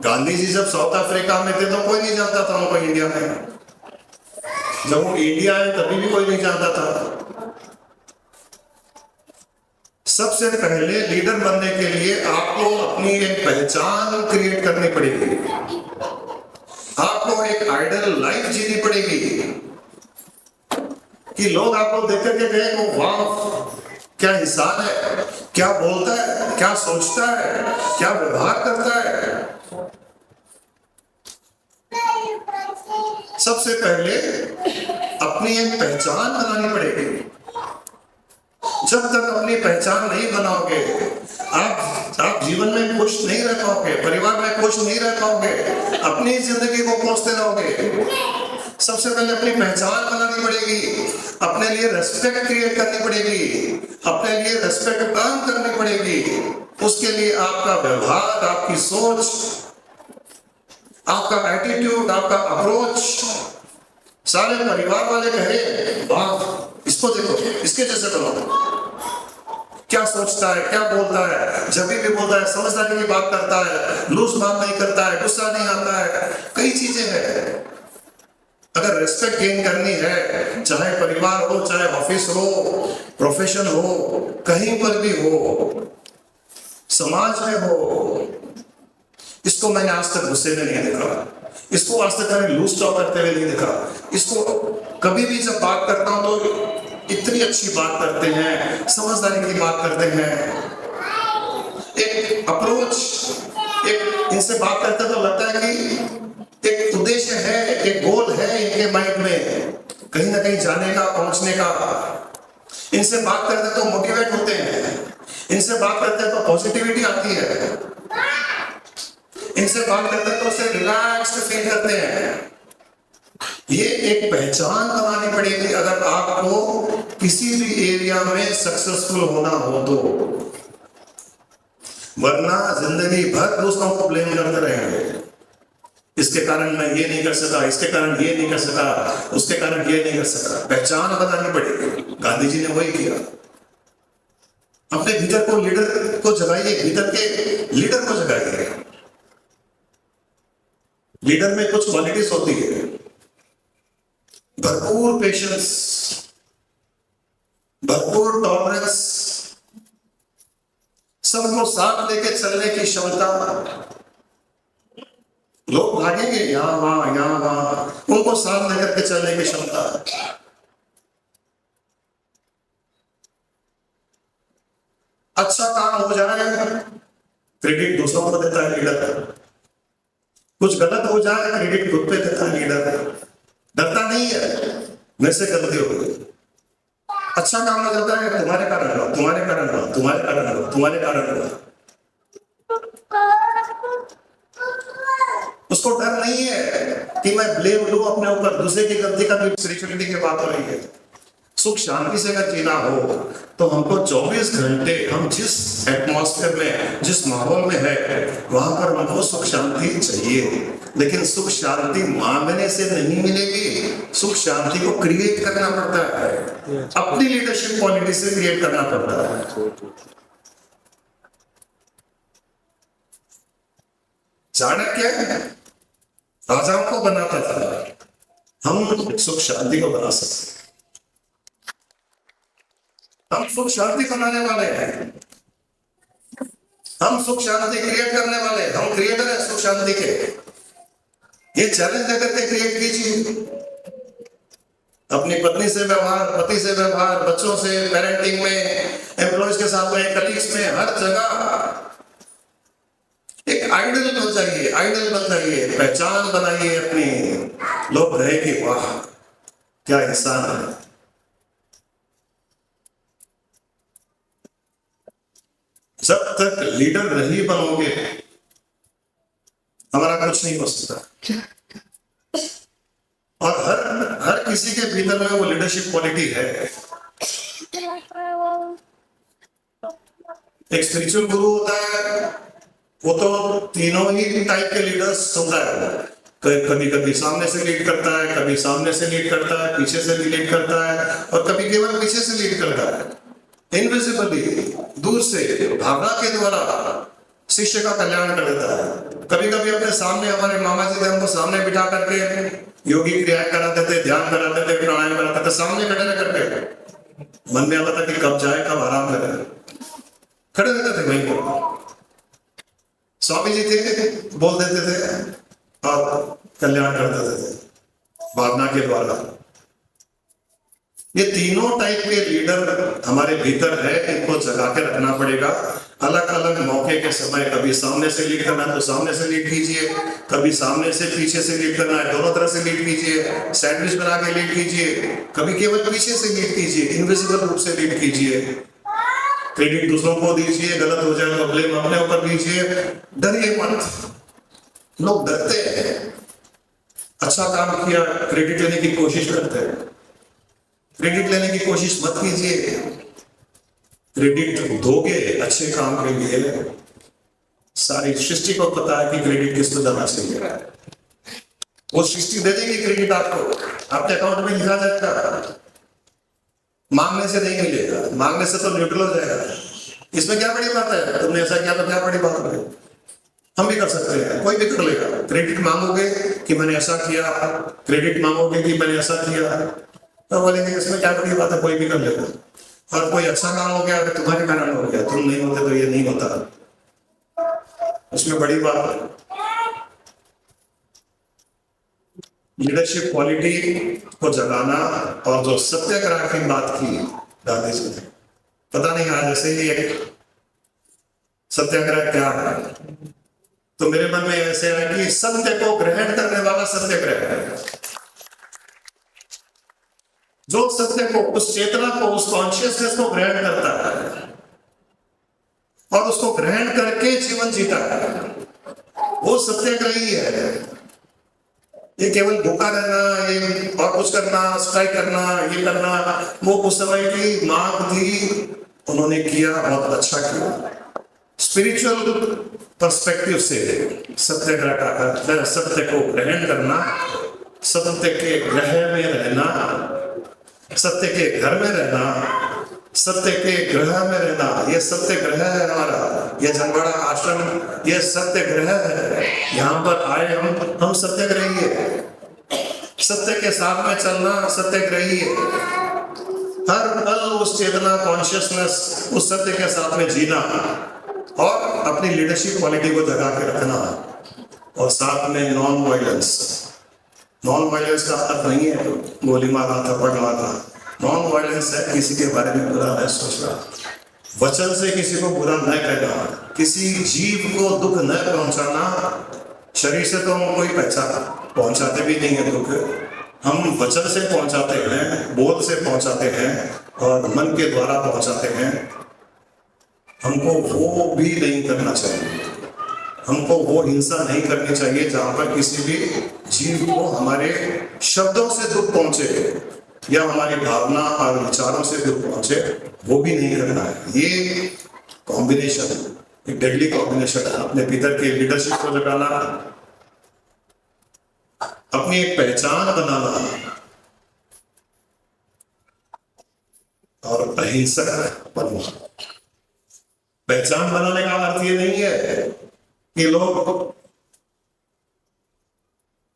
गांधी जी जब साउथ अफ्रीका में थे तो कोई नहीं जानता था उनको इंडिया में, जब वो इंडिया आए तभी भी कोई नहीं जानता था। सबसे पहले लीडर बनने के लिए आपको अपनी एक पहचान क्रिएट करनी पड़ेगी, आपको एक आइडल लाइफ जीनी पड़ेगी कि लोग आपको देख करके कहें वाह क्या इंसान है, क्या बोलता है, क्या सोचता है, क्या व्यवहार करता है। सबसे पहले अपनी एक पहचान बनानी पड़ेगी। जब तक अपनी पहचान नहीं बनाओगे आप जीवन में खुश नहीं रह पाओगे, परिवार में खुश नहीं रह पाओगे, अपनी जिंदगी को कोसते रहोगे। सबसे पहले अपनी पहचान बनानी पड़ेगी, अपने लिए रेस्पेक्ट क्रिएट करनी पड़ेगी, अपने लिए रेस्पेक्ट अर्न करनी पड़ेगी। उसके लिए आपका व्यवहार, आपकी सोच, आपका एटीट्यूड, आपका अप्रोच, सारे परिवार वाले कहे वाह इसको देखो, इसके जैसे करो, क्या सोचता है, क्या बोलता है, जब भी बोलता है समझदारी की बात करता है, लूज बात नहीं करता है, गुस्सा नहीं आता है, कई चीजें हैं। अगर रिस्पेक्ट गेन करनी है, चाहे परिवार हो, चाहे ऑफिस हो, प्रोफेशन हो, कहीं पर भी हो, समाज में हो, इसको मैंने आज तक गुस्से में नहीं देखा, इसको आज तक मैंने लूज टॉक करते हुए नहीं देखा। इसको कभी भी जब बात करता हूं तो इतनी अच्छी बात करते हैं, समझदारी की बात करते हैं, एक अप्रोच, एक इनसे बात करते तो लगता है कि एक उद्देश्य है, एक गोल है इनके माइंड में, कहीं ना कहीं जाने का, पहुंचने का। इनसे बात करते तो मोटिवेट होते हैं, इनसे बात करते तो पॉजिटिविटी आती है, इनसे बात करते तो उसे रिलैक्स्ड फील करते हैं। ये एक पहचान बनानी पड़ेगी अगर आपको किसी भी एरिया में सक्सेसफुल होना हो तो, वरना जिंदगी भर दूसरों को ब्लेम करते रहेंगे। इसके कारण मैं ये नहीं कर सका, इसके कारण ये नहीं कर सका, उसके कारण ये नहीं कर सका। पहचान बनानी पड़ेगी। गांधी जी ने वही किया। अपने भीतर को लीडर को जगाइए, भीतर के लीडर को जगाइए। लीडर में कुछ क्वालिटीज होती है, भरपूर पेशेंस, भरपूर टॉलरेंस, सबको साथ लेके चलने की क्षमता। लोग भागेंगे यहां वहां, उनको साथ लेकर के चलने की क्षमता। अच्छा काम हो जाए क्रेडिट दूसरों को देता है लीडर, कुछ गलत हो जाए क्रेडिट खुद पे देता है लीडर। डरता नहीं है मेरे से गलती हो गई, अच्छा काम हो जाता है तुम्हारे कारण हुआ, तुम्हारे कारण हुआ, तुम्हारे कारण हुआ, तुम्हारे कारण हुआ। उसको डर नहीं है कि मैं ब्लेम लूं अपने ऊपर, दूसरे की गलती का भी स्पिरिचुअलिटी की बात हो रही है। सुख शांति से अगर जीना हो तो हमको 24 घंटे हम जिस एटमॉस्फेयर में, जिस माहौल में है, वहां पर हमको सुख शांति चाहिए। लेकिन सुख शांति मांगने से नहीं मिलेगी, सुख शांति को क्रिएट करना पड़ता है, अपनी लीडरशिप क्वालिटी से क्रिएट करना पड़ता है। चाणक्य राजाओं को बनाता था, हम सुख शांति को बना सकते, हम सुख शांति बनाने वाले हैं, हम सुख शांति क्रिएट करने वाले हैं, हम क्रिएटर हैं सुख शांति के। ये चैलेंज लेकर के क्रिएट कीजिए। अपनी पत्नी से व्यवहार, पति से व्यवहार, बच्चों से, पेरेंटिंग में, एम्प्लॉयज के साथ में, कलीग्स में, हर जगह एक आइडल हो जाइए, आइडल बन जाइए, पहचान बनाइए अपनी। लोग कहे कि वाह क्या इंसान है। जब तक लीडर नहीं बनोगे हमारा कुछ नहीं हो सकता। और हर किसी के भीतर में वो लीडरशिप क्वालिटी है। एक स्पिरिचुअल गुरु होता है, वो तो तीनों ही टाइप के लीडर्स होता है। कभी कभी सामने से लीड करता है, कभी सामने से लीड करता है, पीछे से भी लीड करता है, और कभी केवल पीछे से लीड करता है। इनविजिबली, दूर से, भावना के द्वारा शिष्य का कल्याण कर देता है। कभी कभी अपने सामने, हमारे मामा जी थे, हमको सामने बिठा करके योगी क्रियाएं कराते थे, ध्यान कराते थे, प्राणायाम कराते थे, सामने खड़े रह करके। मन में आता था कि कब जाए, कब आराम करे, खड़े रहते थे वहीं पर। स्वामी जी थे, बोल देते थे और कल्याण कर देते थे भावना के द्वारा। ये तीनों टाइप के लीडर हमारे भीतर है, इनको जगा के रखना पड़ेगा। अलग अलग मौके के समय, कभी सामने से लीड करना है तो सामने से लीड कीजिए, कभी सामने से पीछे से लीड करना है, दोनों तरह से लीड कीजिए, सैंडविच बना के लीड कीजिए, कभी केवल पीछे से लीड कीजिए, इनविजिबल रूप से लीड कीजिए। क्रेडिट दूसरों को दीजिए, गलत हो जाए तो ब्लेम अपने ऊपर दीजिए। डरिए मत, लोग डरते हैं। अच्छा काम किया, क्रेडिट लेने की कोशिश करते हैं। क्रेडिट लेने की कोशिश मत कीजिए। क्रेडिट दोगे अच्छे काम के लिए, सारी सृष्टि को पता है कि क्रेडिट किसको जाना चाहिए। वो सृष्टि दे देगी क्रेडिट आपको, आपके अकाउंट में लिखा जाएगा। मांगने से नहीं मिलेगा, मांगने से तो न्यूट्रल हो जाएगा। इसमें क्या बड़ी बात है, तुमने ऐसा किया तो क्या बड़ी बात है, हम भी कर सकते हैं, कोई भी कर लेगा। क्रेडिट मांगोगे कि मैंने ऐसा किया, क्रेडिट मांगोगे कि मैंने ऐसा किया, तो बोलेंगे इसमें क्या बड़ी बात है, कोई भी कर लेगा। और कोई अच्छा काम हो गया, अगर तुम्हारे कारण हो गया, तुम नहीं होते तो ये नहीं होता, उसमें बड़ी बात है। लीडरशिप क्वालिटी को जगाना, और जो सत्याग्रह की बात की गांधी जी ने, पता नहीं आज ऐसे ही एक सत्याग्रह क्या है, तो मेरे मन में ऐसे है कि सत्य को ग्रहण करने वाला सत्याग्रह है। जो सत्य को, उस चेतना को, उस कॉन्शियसनेस को ग्रहण करता है और उसको ग्रहण करके जीवन जीता है, वो सत्याग्रही है। ये केवल भूखा रहना, ये और कुछ करना, स्ट्राइक करना, ये करना, वो उस समय की मांग थी, उन्होंने किया, बहुत अच्छा किया। स्पिरिचुअल पर्सपेक्टिव से सत्याग्रह का अर्थ है सत्य को ग्रहण करना, सत्य के ग्रह में रहना, सत्य के घर में रहना, सत्य के ग्रह में रहना। ये सत्य ग्रह है हमारा, ये जनवाड़ा आश्रम, ये सत्य ग्रह है। यहाँ पर आए हम सत्याग्रही है। सत्य के साथ में चलना सत्याग्रही है। हर पल उस चेतना, कॉन्शियसनेस, उस सत्य के साथ में जीना और अपनी लीडरशिप क्वालिटी को जगा के रखना, और साथ में नॉन वायलेंस। नॉन वायलेंस का अर्थ नहीं है गोली मारना, थप्पड़ मारना। नॉन वायलेंस है किसी के बारे में बुरा नहीं सोचना, वचन से किसी को बुरा न कहना, किसी जीव को दुख न पहुंचाना। शरीर से तो हम कोई पहुंचाते भी नहीं है दुख, हम वचन से पहुंचाते हैं, बोल से पहुंचाते हैं और मन के द्वारा पहुंचाते हैं। हमको वो भी नहीं करना चाहिए, हमको वो हिंसा नहीं करनी चाहिए जहां पर किसी भी जीव को हमारे शब्दों से दुख पहुंचे या हमारी भावना और विचारों से दुख पहुंचे, वो भी नहीं करना है। ये कॉम्बिनेशन एक डेडली कॉम्बिनेशन है। अपने भीतर की लीडरशिप को जगाना, अपनी एक पहचान बनाना और अहिंसक बनना। पहचान बनाने का अर्थ ये नहीं है कि लोग,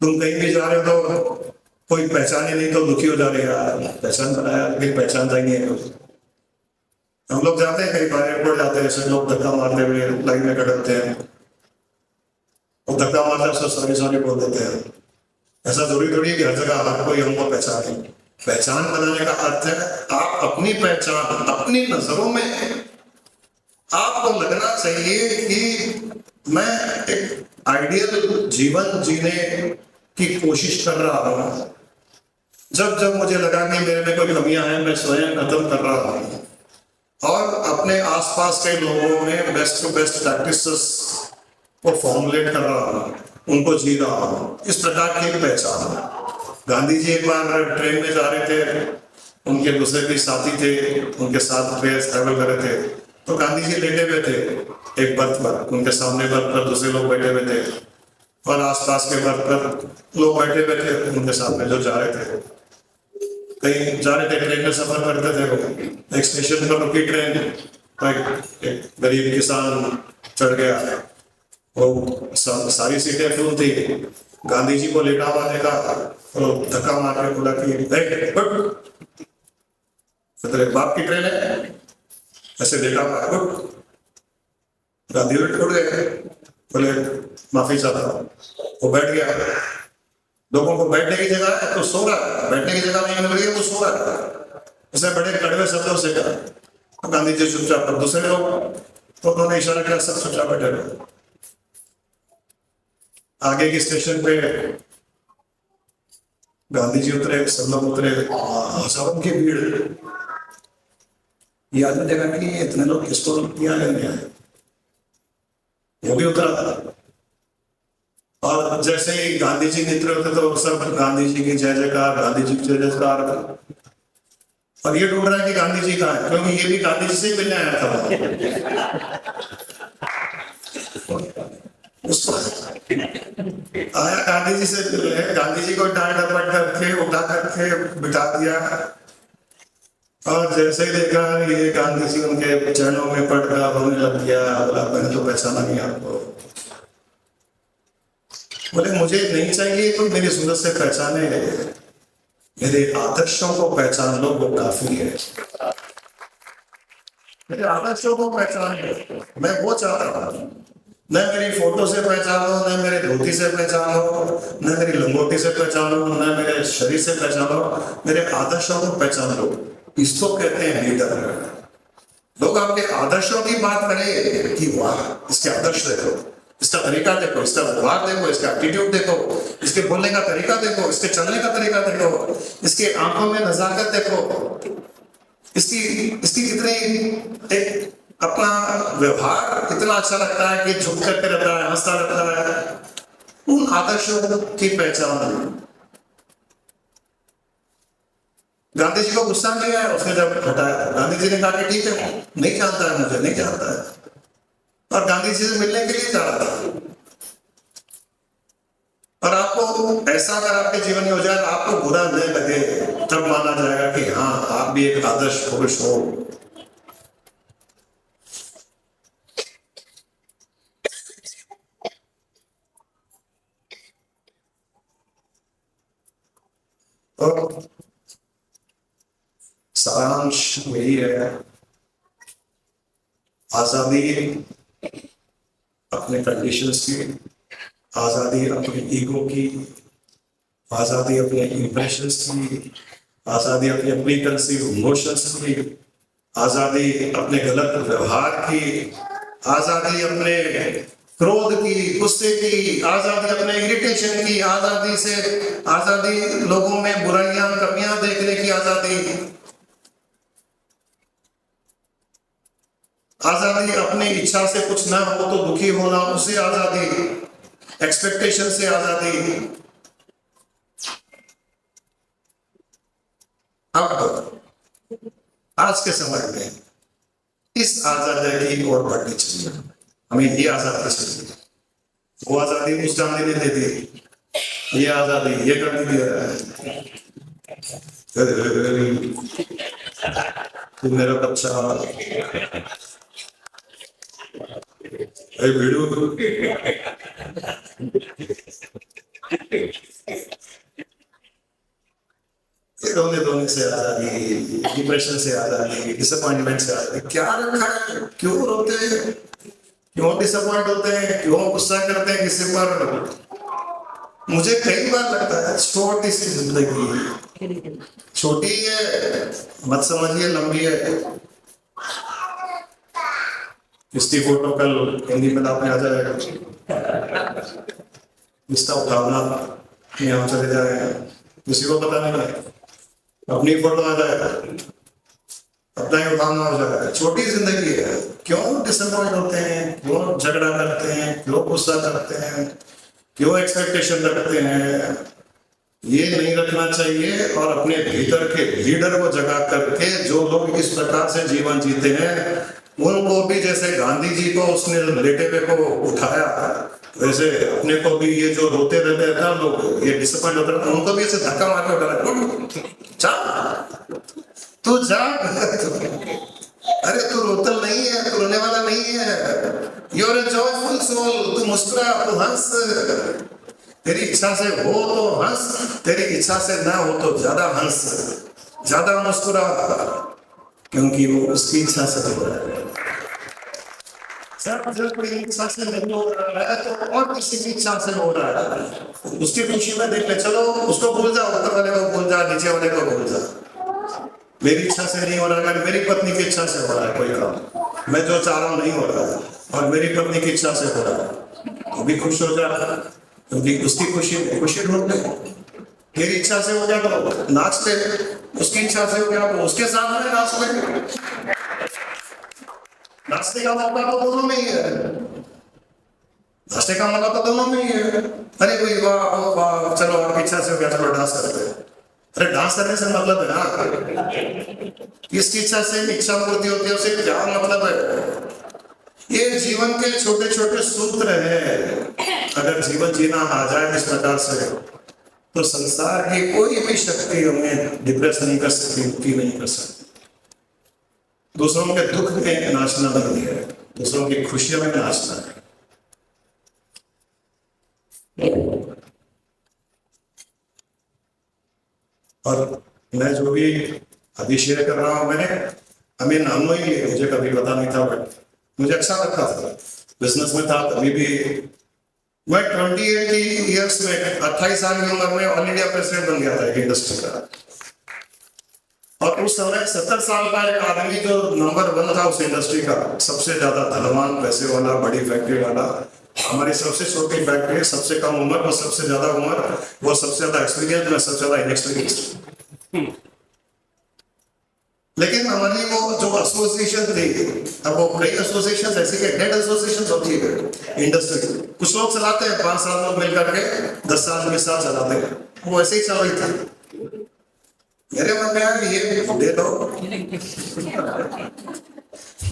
तुम कहीं भी जा रहे हो तो कोई पहचाने नहीं तो दुखी हो जा रहे हैं, पहचान बनाया लेकिन पहचान नहीं है। हम लोग जाते हैं, कई बार एयरपोर्ट जाते हैं, ऐसे लोग धक्का मारते हुए लाइन में खड़े होते हैं, और धक्का मारते हैं सॉरी सॉरी बोल देते हैं। ऐसा जरूरी थोड़ी है कि हर जगह हर कोई हमको पहचाने। पहचान बनाने का अर्थ है आप अपनी पहचान, अपनी नजरों में आपको लगना चाहिए कि मैं एक आइडियल जीवन जीने की कोशिश कर रहा हूं। जब जब मुझे लगा कि मेरे में कोई कमियां हैं, मैं स्वयं खत्म कर रहा हूं और अपने आसपास के लोगों में बेस्ट टू बेस्ट प्रैक्टिसेस को फॉर्मुलेट कर रहा हूं, उनको जी रहा हूं। इस प्रकार की एक पहचान है। गांधी जी एक बार ट्रेन में जा रहे थे, उनके दूसरे भी साथी थे, उनके साथ ट्रैवल कर रहे थे, तो गांधी जी लेटे हुए थे एक बर्थ पर, उनके सामने बर्थ पर दूसरे लोग बैठे हुए थे। और आसपास के वर्कर लोग बैठे बैठे उनके सामने जो जा रहे थे, कहीं जा रहे थे, ट्रेन में सफर करते थे, वो एक स्टेशन पर रुकी ट्रेन, एक गरीब किसान चढ़ गया, वो सारी सीटें फुल थी, गांधी जी को लेटा हुआ देखा, तो धक्का मार के बोला कि तेरे बाप की ट्रेन है, ऐसे लेटा हुआ है, गांधी जी उठ गए, बोले माफी चाहता हूँ, वो बैठ गया। लोगों को बैठने की जगह है तो सो रहा है, बैठने की जगह नहीं मिल रही है तो सो रहा है, उसने बड़े कड़वे शब्दों से कहा। गांधी जी चुपचाप, पर दूसरे लोग तो उन्होंने इशारा किया, सब चुपचाप बैठे रहे। आगे की स्टेशन पे गांधी जी उतरे, सब लोग उतरे, हजारों की भीड़। ये आदमी देखा कि इतने लोग किसको किया लेने आए, वो भी उतरा, और जैसे ही गांधी जी निकले होते तो सब गांधी जी की जय जयकार, गांधी जी की जय जयकार, और ये ढूंढ रहा है कि गांधी जी कहाँ है, क्योंकि ये भी गांधी जी से ही मिलने आया था। उसको आया गांधी जी से मिलने, गांधी जी को डांट डपट करके उठा करके बिठा दिया, और जैसे ही देखा ये गांधी जी उनके चरणों में पड़ गया, रोने लग गया, बोला मैंने तो पहचाना नहीं आपको। बोले मुझे नहीं चाहिए तो मेरी सूरत से पहचाने, मेरे आदर्शों को पहचान लो, वो काफी है। मेरे आदर्शों को पहचान लो, मैं वो चाहता हूँ, न मेरी फोटो से पहचानो, न मेरे धोती से पहचानो, न मेरी लंगोटी से पहचानो, न मेरे शरीर से पहचानो, मेरे आदर्शों को पहचान लो। इसको कहते हैं लीडर। लोग आपके आदर्शों की बात करें कि वाह इसके आदर्श देखो, इसका तरीका देखो, इसका व्यवहार देखो, इसका एटीट्यूड देखो, इसके बोलने का तरीका देखो, इसके चलने का तरीका देखो, इसके आंखों में नजाकत देखो, इसकी कितनी एक अपना व्यवहार कितना अच्छा लगता है कि झुक करके रहता है, हंसता रहता है। उन आदर्शों की पहचान। गांधी जी को गुस्सा नहीं आया, उसने जब हटाया, गांधी जी ने कहा कि ठीक है, नहीं जानता है, मुझे नहीं जानता है, और गांधी जी से मिलने के लिए जा रहा था। और आपको ऐसा अगर आपके जीवन में हो जाए, आपको बुरा नहीं लगे, तब माना जाएगा कि हाँ आप भी एक आदर्श पुरुष हो। तो सारांश यही है, आजादी अपने कंडीशंस की, आजादी अपने ईगो की, आजादी अपने इंप्रेशंस की, आजादी अपने अपनी कंसीव इमोशंस की, आजादी अपने गलत व्यवहार की, आजादी अपने क्रोध की, गुस्से की, आजादी अपने इरिटेशन की, आजादी लोगों में बुराइयां कमियां देखने की, आजादी अपनी इच्छा से कुछ ना हो तो दुखी होना, उससे आजादी, एक्सपेक्टेशन से आजादी। अब आज के समय में इस आजादी की ओर बढ़नी चाहिए, हमें ये आजादी चाहिए। वो आजादी उस गांधी ने दे दी, ये आजादी ये गांधी दे रहा है। तू मेरा बच्चा वीडियो रोने से आजादी, डिप्रेशन से आजादी, डिसअपॉइंटमेंट से आजादी। क्या रखा है? क्यों रोते हैं, क्यों डिसअपॉइंट होते हैं, क्यों गुस्सा करते हैं किसी पर? मुझे कई बार लगता है छोटी सी जिंदगी, छोटी है मत समझिए, लंबी है। इसकी फोटो कल हिंदी में आपने आ जाएगा, इसका उठाना यहाँ चले जाएगा, किसी को पता नहीं है, अपनी फोटो आ जाएगा, अपना ही उठाना हो जाएगा। छोटी जिंदगी है, क्यों डिसअपॉइंट होते हैं, क्यों झगड़ा करते हैं, क्यों गुस्सा करते हैं, क्यों एक्सपेक्टेशन रखते हैं? ये नहीं रखना चाहिए। और अपने भीतर के लीडर को जगा करके जो लोग इस प्रकार से जीवन जीते हैं, उनको भी जैसे गांधी जी को उसने लेटे हुए को उठाया, वैसे अपने को भी ये जो रोते रहते हैं ना लोग, ये डिसअपॉइंट होते हैं, उनको भी ऐसे धक्का मार के उठाना, जा तू जा, अरे तू रोतल नहीं है, तू रोने वाला नहीं है, you are a joyful soul, तू मुस्कुरा, तू हंस, तेरी इच्छा से हो तो हंस, तेरी इच्छा से ना हो तो ज्यादा हंस, ज्यादा मुस्कुरा, क्योंकि वो उसकी इच्छा से हो रहा है। इच्छा से नहीं हो रहा है तो और किसी की इच्छा से हो रहा है, उसकी खुशी में देख ले, चलो उसको भूल जाओ, ऊपर वाले को भूल जा, नीचे वाले को भूल जा, मेरी इच्छा से नहीं हो रहा है, मेरी पत्नी की इच्छा से हो रहा है कोई काम, मैं जो चाह रहा हूँ नहीं हो रहा है और मेरी पत्नी की इच्छा से हो रहा है, वो भी खुश हो जा, क्योंकि उसकी खुशी ढूंढ ले, तेरी इच्छा से हो गया तो नाचते, उसकी इच्छा से हो गया तो उसके साथ में नाच ले, नाचने का मौका तो दोनों में ही है, नाचने का मौका तो दोनों में ही है। अरे कोई वाह चलो आपकी इच्छा से हो गया, चलो डांस करते हैं, अरे डांस करने से मतलब है ना, किसकी इच्छा से इच्छा पूर्ति होती है उसे क्या मतलब है। ये जीवन के छोटे छोटे सूत्र हैं, अगर जीवन जीना आ जाए इस प्रकार से तो संसार की कोई भी शक्ति हमें डिप्रेस नहीं कर सकती, दुखी नहीं कर सकती। दूसरों के दुख में नाचना नहीं है, दूसरों की खुशियों में नाचना है। और मैं जो भी अभी शेयर कर रहा हूं, मैंने हमें नामों ही लिए, मुझे कभी पता नहीं था, बट मुझे अच्छा लगता था, बिजनेस में था तभी भी। मैं 28 ईयर्स में 28 साल की उम्र में ऑल इंडिया प्रेसिडेंट बन गया था एक इंडस्ट्री का, और उस समय 70 साल का एक आदमी जो नंबर 1 था उस इंडस्ट्री का, सबसे ज्यादा धनवान, पैसे वाला, बड़ी फैक्ट्री वाला, हमारी सबसे छोटी फैक्ट्री, सबसे कम उम्र, वो सबसे ज्यादा उम्र, वो सबसे ज्यादा एक्सपीरियंस, मैं सबसे ज्यादा इनएक्सपीरियंस। लेकिन हमारी वो जो एसोसिएशन थी, अब वो कई एसोसिएशन ऐसी के डेट एसोसिएशन होती है इंडस्ट्री, कुछ लोग चलाते हैं 5 साल लोग मिल करके 10 साल 20 साल चलाते हैं, वो ऐसे ही चल रही थी। मेरे मन में यार ये दे दो,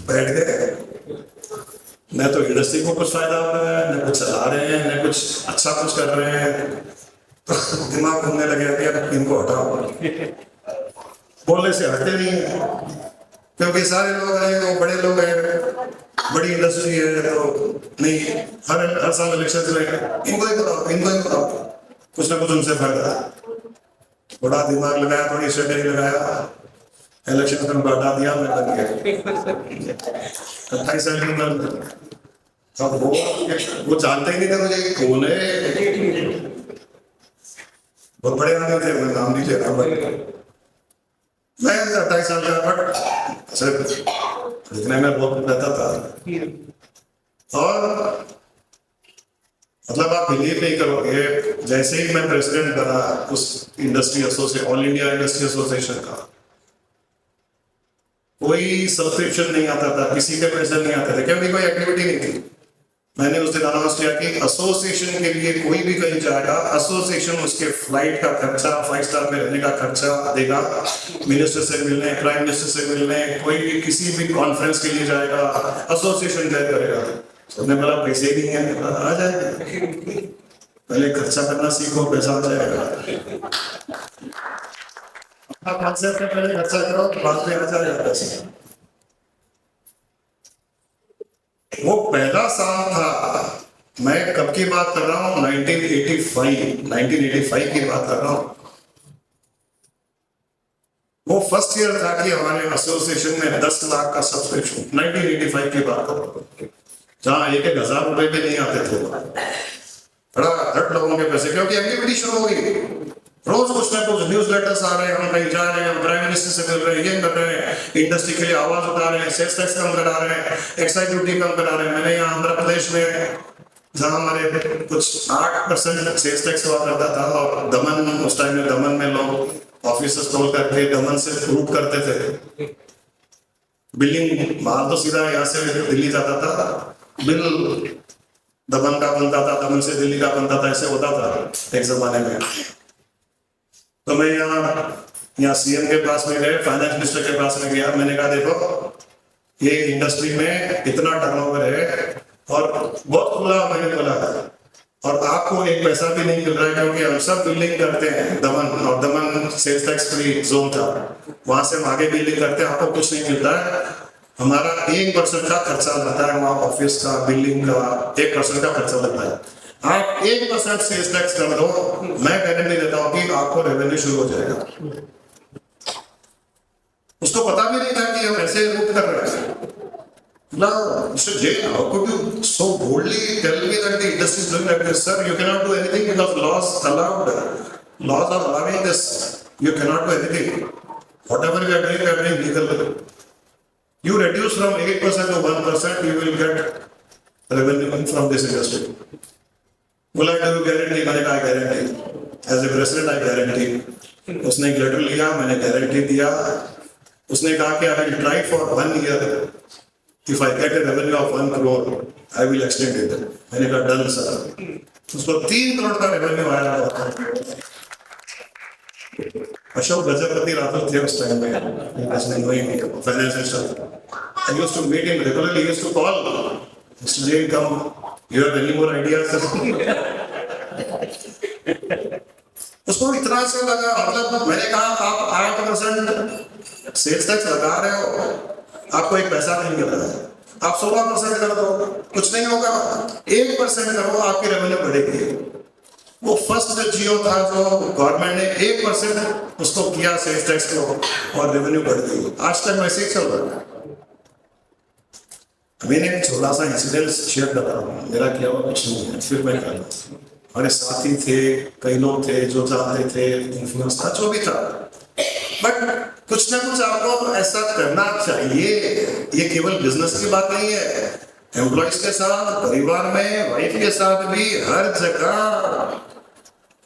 बैठ गए, न तो इंडस्ट्री को कुछ फायदा हो रहा है, न कुछ चला रहे हैं, न कुछ अच्छा कुछ कर रहे हैं, तो दिमाग घूमने लगे कि इनको हटाओ, बोलने से हटते नहीं है, क्योंकि सारे लोग हैं, वो बड़े लोग हैं, बड़ी इंडस्ट्री है, तो नहीं हर साल इलेक्शन चलेगा, इनको ही बताओ, कुछ ना कुछ उनसे फायदा है। थोड़ा दिमाग लगाया, थोड़ी स्ट्रेटेजी लगाया, इलेक्शन में बढ़ा दिया, मैं बन गया 28 साल की उम्र। अब वो जानते ही नहीं थे मुझे कौन है, बहुत बड़े आदमी थे, मैं नाम नहीं ले रहा, मैं 28 साल का, बट सिर्फ दिखने में बहुत रहता था। और मतलब आप बिलीव नहीं करोगे, जैसे ही मैं प्रेसिडेंट बना उस industry association, all India industry association का, कोई सब्सक्रिप्शन नहीं आता था, किसी के पैसे नहीं आते थे, क्योंकि कोई एक्टिविटी नहीं थी। मैंने उस दिन अनाउंस किया कि एसोसिएशन के लिए कोई भी कहीं जाएगा, एसोसिएशन उसके फ्लाइट का खर्चा, 5 स्टार में रहने का खर्चा देगा, मिनिस्टर से मिलने, प्राइम मिनिस्टर से मिलने, कोई भी किसी भी कॉन्फ्रेंस के लिए जाएगा, एसोसिएशन तय करेगा। सबने बोला पैसे नहीं है, आ जाएगा, पहले खर्चा करना सीखो, पैसा आ जाएगा, पहले खर्चा करो, बाद में आ जाएगा पैसा। वो पहला साल था, मैं कब की बात कर रहा हूँ, 1985 की बात कर रहा हूँ। वो फर्स्ट ईयर था कि हमारे एसोसिएशन में 10 लाख का सब्सक्रिप्शन, 1985 की बात कर रहा हूँ, जहाँ 1,000 रुपए भी नहीं आते थे, बड़ा हट लोगों के पैसे, क्योंकि एक्टिविटी शुरू हो गई, रोज कुछ ना कुछ न्यूज लेटर्स आ रहे हैं, हम कहीं जा रहे हैं, हम प्राइम मिनिस्टर से मिल रहे हैं, ये कर रहे हैं, इंडस्ट्री के लिए आवाज उठा रहे हैं, सेल्स टैक्स कम करा रहे हैं, एक्साइज ड्यूटी कम करा रहे हैं। मैंने यहाँ आंध्र प्रदेश में, जहाँ हमारे कुछ 8% सेल्स टैक्स हुआ करता था, और दमन, उस टाइम में दमन में लोग ऑफिस खोल करके दमन से रूट करते थे, बिलिंग माल तो सीधा यहाँ से दिल्ली जाता था, बिल दमन का बनता था, दमन से दिल्ली का बनता था, ऐसे होता था एक जमाने में। तो मैं यहाँ सीएम के पास में गए, फाइनेंस मिनिस्टर के पास में गया, मैंने कहा देखो ये इंडस्ट्री में इतना टर्नओवर है, और बहुत खुला मैंने बोला और आपको एक पैसा भी नहीं मिल रहा है, क्योंकि हम सब बिल्डिंग करते हैं दमन, और दमन सेल्स टैक्स फ्री जोन था, वहां से हम आगे बिल्डिंग करते हैं, आपको कुछ नहीं मिलता है। हमारा 1% का खर्चा लगता है वहाँ ऑफिस का, बिल्डिंग का 1% का खर्चा लगता है। आप 1% सेल्स टैक्स कर दो, मैं गारंटी देता हूँ कि आपको रेवेन्यू शुरू हो जाएगा। उसको पता भी नहीं था कि हम ऐसे रूट कर रहे हैं। Now, Mr. Jain, how could you so boldly tell me that the industry is doing like this? Sir, you cannot do anything because laws are allowing this. You cannot do anything. Whatever you are doing legal. You reduce from 8% to 1%, you will get revenue from this industry. बोला do you guarantee? मैंने कहा guarantee. As a president, I guarantee. उसने एक letter लिया, मैंने guarantee दिया। उसने कहा कि I will try for 1 year. If I get a revenue of 1 crore, I will extend it. मैंने कहा डन सर। उसको 3 करोड़ का रेवेन्यू आया था। अशोक गजपति राठौर थे उस टाइम में, finance minister. I used to meet him regularly. He used to call, Mr. Jain, come. You have any more ideas? उसको इतना अच्छा लगा, मतलब मैंने कहा आप 8% सेल्स टैक्स लगा रहे हो, आपको एक पैसा नहीं मिल रहा है, आप 16% कर दो, कुछ नहीं होगा, 1% करो, आपकी रेवेन्यू बढ़ेगी। वो फर्स्ट जियो था जो गवर्नमेंट ने 1% उसको किया सेल्स टैक्स को, और रेवेन्यू बढ़ गई। आज तक वैसे ही चल रहा है। मैंने एक छोटा सा इंसिडेंट शेयर कर रहा हूँ, मेरा किया हुआ कुछ नहीं है, फिर मैं कर हमारे साथी थे, कई लोग थे जो जानते थे, इन्फ्लुएंस था, जो भी था, बट कुछ ना कुछ आपको ऐसा करना चाहिए। ये केवल बिजनेस की बात नहीं है, एम्प्लॉइज के साथ, परिवार में, वाइफ के साथ भी, हर जगह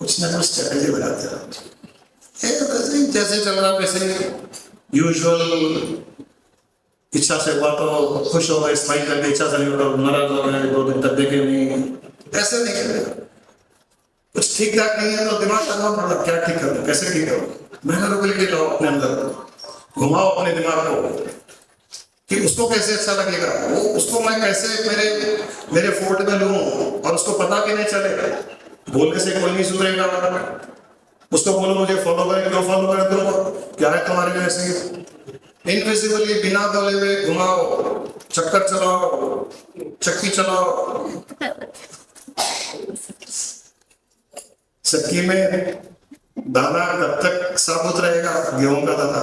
कुछ ना कुछ स्ट्रेटेजी बनाते हैं। जैसे चल रहा वैसे यूजुअल, इच्छा से हुआ तो खुश हो गए, स्माइल करके, इच्छा से नहीं हुआ तो नाराज हो गए, 2 दिन तक देखे नहीं, ऐसे नहीं करेगा। कुछ ठीक ठाक नहीं है तो दिमाग लगाओ, मतलब क्या ठीक करो, कैसे ठीक करो, मेहनत को लेके जाओ, अपने अंदर घुमाओ अपने दिमाग को कि उसको कैसे अच्छा लगेगा, वो उसको मैं कैसे मेरे फोर्ट में लूं, और उसको पता भी नहीं चलेगा, बोलने से कोई नहीं सुधरेगा। उसको बोलो मुझे फॉलो करे, क्यों फॉलो करे, तुम क्या है तुम्हारे में ऐसे, इनविजिबली बिना बोले हुए घुमाओ, चक्कर चलाओ, चक्की चलाओ। चक्की में दाना कब तक साबुत रहेगा, गेहूं का दाना,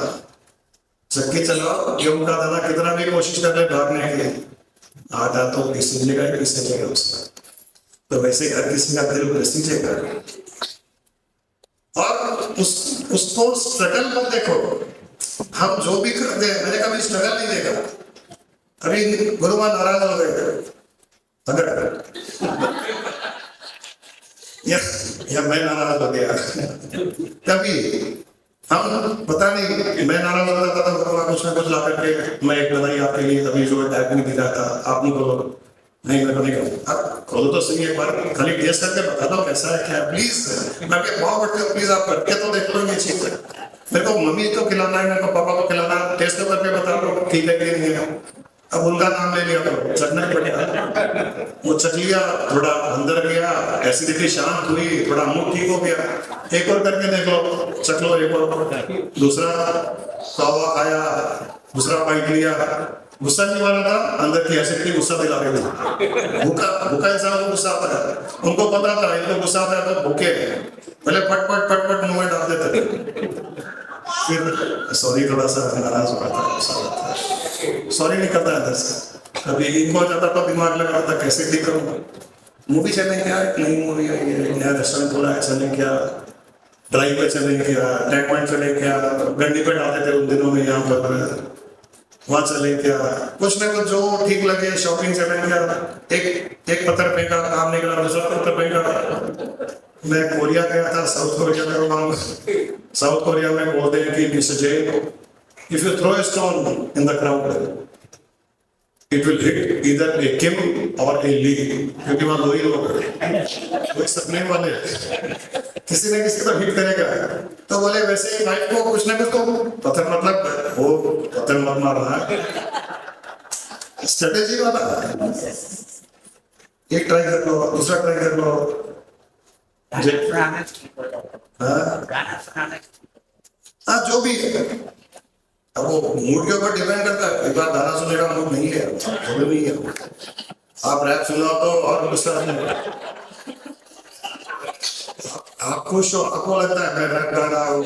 चक्की चलाओ, गेहूं का दाना कितना भी कोशिश कर रहे भागने के लिए, आधा तो घिसेगा उसका। तो वैसे हर किसी का दिल घिसेगा, और उसको स्ट्रगल पर देखो। हम जो भी करते हैं, मैंने कभी स्ट्रगल नहीं देखा। अभी गुरुवार नाराज हो गए, अगर या मैं नाराज हो गया, कभी हम पता नहीं, मैं नाराज हो जाता था, गुरुवार कुछ ना कुछ ला करके, मैं एक दवाई आपके लिए अभी जो टैग नहीं दिया था, आप नहीं बोलो, नहीं मैं नहीं करूँ, आप खोलो तो सही, एक बार खाली टेस्ट करके बता दो कैसा है क्या, प्लीज। मैं बहुत बढ़ते हो, प्लीज आप करके तो देख लो ये चीज। मेरे को मम्मी को खिलाना है, मेरे को पापा को खिलाना है, टेस्ट तो करके बता दो ठीक है कि नहीं है। अब उनका नाम ले लिया तो चखना ही पड़ेगा। वो चख लिया, थोड़ा अंदर गया, एसिडिटी शांत हुई, थोड़ा मूड ठीक हो गया, एक और करके देख लो, चख लो एक और, दूसरा खावा खाया, दूसरा बाइट लिया, गुस्सा नहीं मारा था, अंदर की एसिडिटी गुस्सा दिला रही थी। भूखा इंसान को गुस्सा आता है, उनको पता था इनको गुस्सा आता है तो भूखे, पहले फट मुंह में डाल देते थे, फिर सॉरी थोड़ा सा नाराज हो रहा था, सॉरी नहीं करता अंदर से, कभी इनको जाता तो दिमाग लगा रहा था कैसे ठीक करूँगा। मूवी चलें क्या, एक नई मूवी है, ये नया रेस्टोरेंट खोला है, चलें क्या, ड्राइव पे चलें क्या, टैग पॉइंट चलें क्या, गंडी पे डालते थे उन दिनों में, यहाँ पर वहाँ चले क्या, कुछ न कुछ जो ठीक लगे, शॉपिंग चलें क्या, एक पत्थर फेंका, काम नहीं करा, दूसरा पत्थर फेंका। मैं कोरिया गया था, साउथ कोरिया में, साउथ कोरिया में बोलते हैं कि mister Jain, if you throw a stone in the crowd it will hit either a Kim or a ली, क्योंकि वहाँ 2 ही लोग हैं, वो सपने वाले, किसी न किसी को हिट करेगा। तो बोले वैसे ही लाइफ को कुछ न कुछ को पत्थर, मतलब वो पत्थर मत मारना है, स्ट्रेटेजी वाला, एक ट्राई कर लो, दूसरा ट्राई कर लो, हाँ जो भी है, अब वो मूड के ऊपर डिपेंड करता है। एक बार गाना सुनेगा मूड नहीं है, जरूरी है। आप रैप सुनो तो और गुस्सा आप खुश हो, आपको लगता है मैं रैप गा रहा हूँ,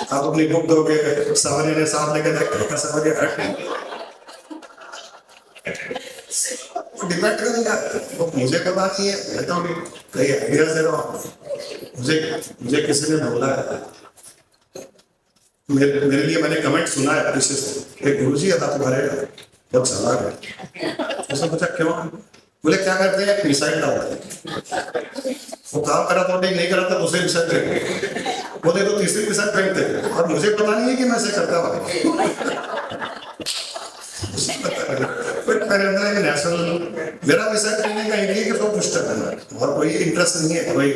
आप अपनी बुक दोगे, सवारी ने साथ लेके देखते सवारी डिपेंड करेगा। वो मुझे पता नहीं है, मैं तो कई आइडियाज दे रहा हूँ। मुझे किसी ने बोला है, मेरे लिए मैंने कमेंट सुना है पीछे से, गुरु जी अदा तुम्हारे बहुत सलाह है। उसने पूछा क्यों? बोले क्या करते हैं, रिसाइड डालते हैं। वो काम करा तो नहीं करा तो दूसरे रिसाइड फेंकते, बोले तो तीसरे रिसाइड फेंकते, और मुझे पता नहीं है कि मैं ऐसे करता हूँ। मेरे अंदर एक नेशनल मेरा रिसर्च करने का एक ही कि उसको खुश करना है, और कोई इंटरेस्ट नहीं है, कोई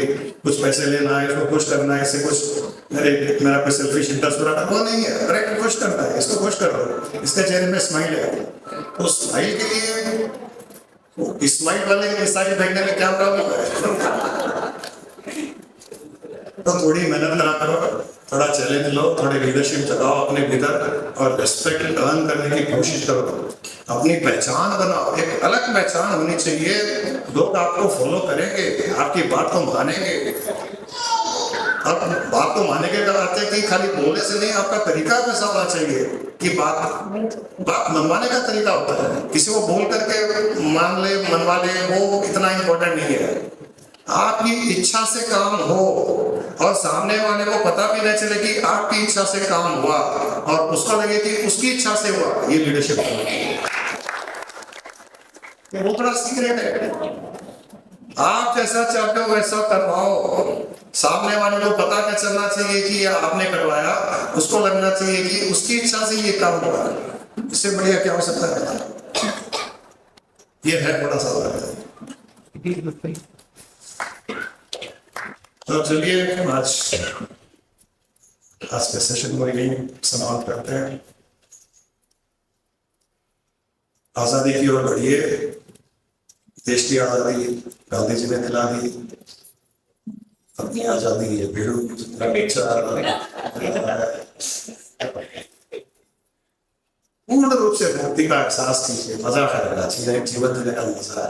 कुछ पैसे लेना है, इसको खुश करना है, इससे कुछ मेरा कोई सेल्फिश इंटरेस्ट हो रहा है, वो नहीं है। करेक्ट, खुश करना है, इसको खुश करो, इसके चेहरे में स्माइल है, तो स्माइल के लिए स्माइल वाले मिसाइल फेंकने में क्या प्रॉब्लम है? तो थोड़ी मेहनत करा करो, थोड़ा चैलेंज लो, थोड़ी लीडरशिप जगाओ अपने भीतर, और रिस्पेक्ट अर्न करने की कोशिश करो। अपनी पहचान बनाओ, एक अलग पहचान होनी चाहिए। लोग आपको फॉलो करेंगे, आपकी बात को मानेंगे। अब बात को मानेंगे का अर्थ है कि खाली बोलने से नहीं, आपका तरीका कैसा होना चाहिए कि बात मनवाने का तरीका होता है। किसी को बोल करके मान ले, मनवा ले, वो इतना इम्पोर्टेंट नहीं है। आपकी इच्छा से काम हो और सामने वाले को पता भी नहीं चले कि आपकी इच्छा से काम हुआ, और उसको लगे कि उसकी इच्छा से हुआ, ये लीडरशिप है। वो थोड़ा सीक्रेट है। आप जैसा चाहते हो वैसा करवाओ, सामने वाले को पता क्या चलना चाहिए कि ये आपने करवाया, उसको लगना चाहिए कि उसकी इच्छा से ये काम हुआ। इससे बढ़िया क्या हो सकता है? ये है बड़ा सवाल है। तो चलिए आज के सेशन को यही समाप्त करते हैं। आजादी की ओर बढ़िए, देश की आजादी गांधी जी ने दिला दी, अपनी आजादी है पूर्ण रूप से मुक्ति का एहसास कीजिए, मजा आएगा। जीवन जीने का मजा है,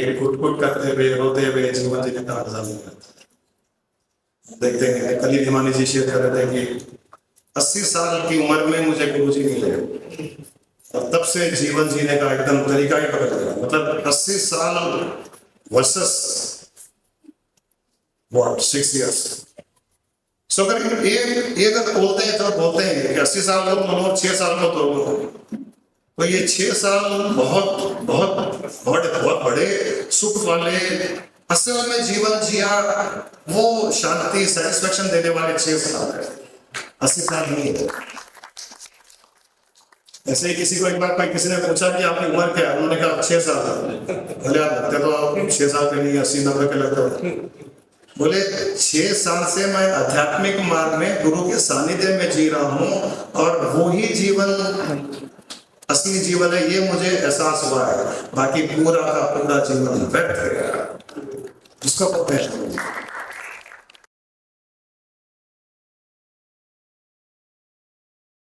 एक कुट करते हुए रोते हुए जीवन जीने का मजा नहीं आता। देखते हैं, कल ही हिमानी जी शेयर कर रहे थे कि 80 साल की उम्र में मुझे गुरुजी मिले, और तब से जीवन जीने का एकदम तरीका ही बदल गया। मतलब 80 साल वर्सेस 6 years। सो अगर ये अगर बोलते हैं तो बोलते हैं कि 80 साल को तो 6 साल को तो ये 6 साल बहुत बहुत बहुत बहुत बड़े सुख वाले, असल में जीवन जिया, वो शांति सेटिस्फेक्शन देने वाले 6 साल है, 80 साल नहीं है। ऐसे ही किसी को एक बार किसी ने पूछा कि आपकी उम्र क्या है, उन्होंने कहा 6 साल। बोले आप लगते तो आप 6 साल के नहीं, 80-90 के लगते हो। बोले 6 साल से मैं आध्यात्मिक मार्ग में गुरु के सानिध्य में जी रहा हूँ, और वो ही जीवन असली जीवन है, ये मुझे एहसास हुआ है। बाकी पूरा का पूरा जीवन व्यर्थ है, उसका पता है।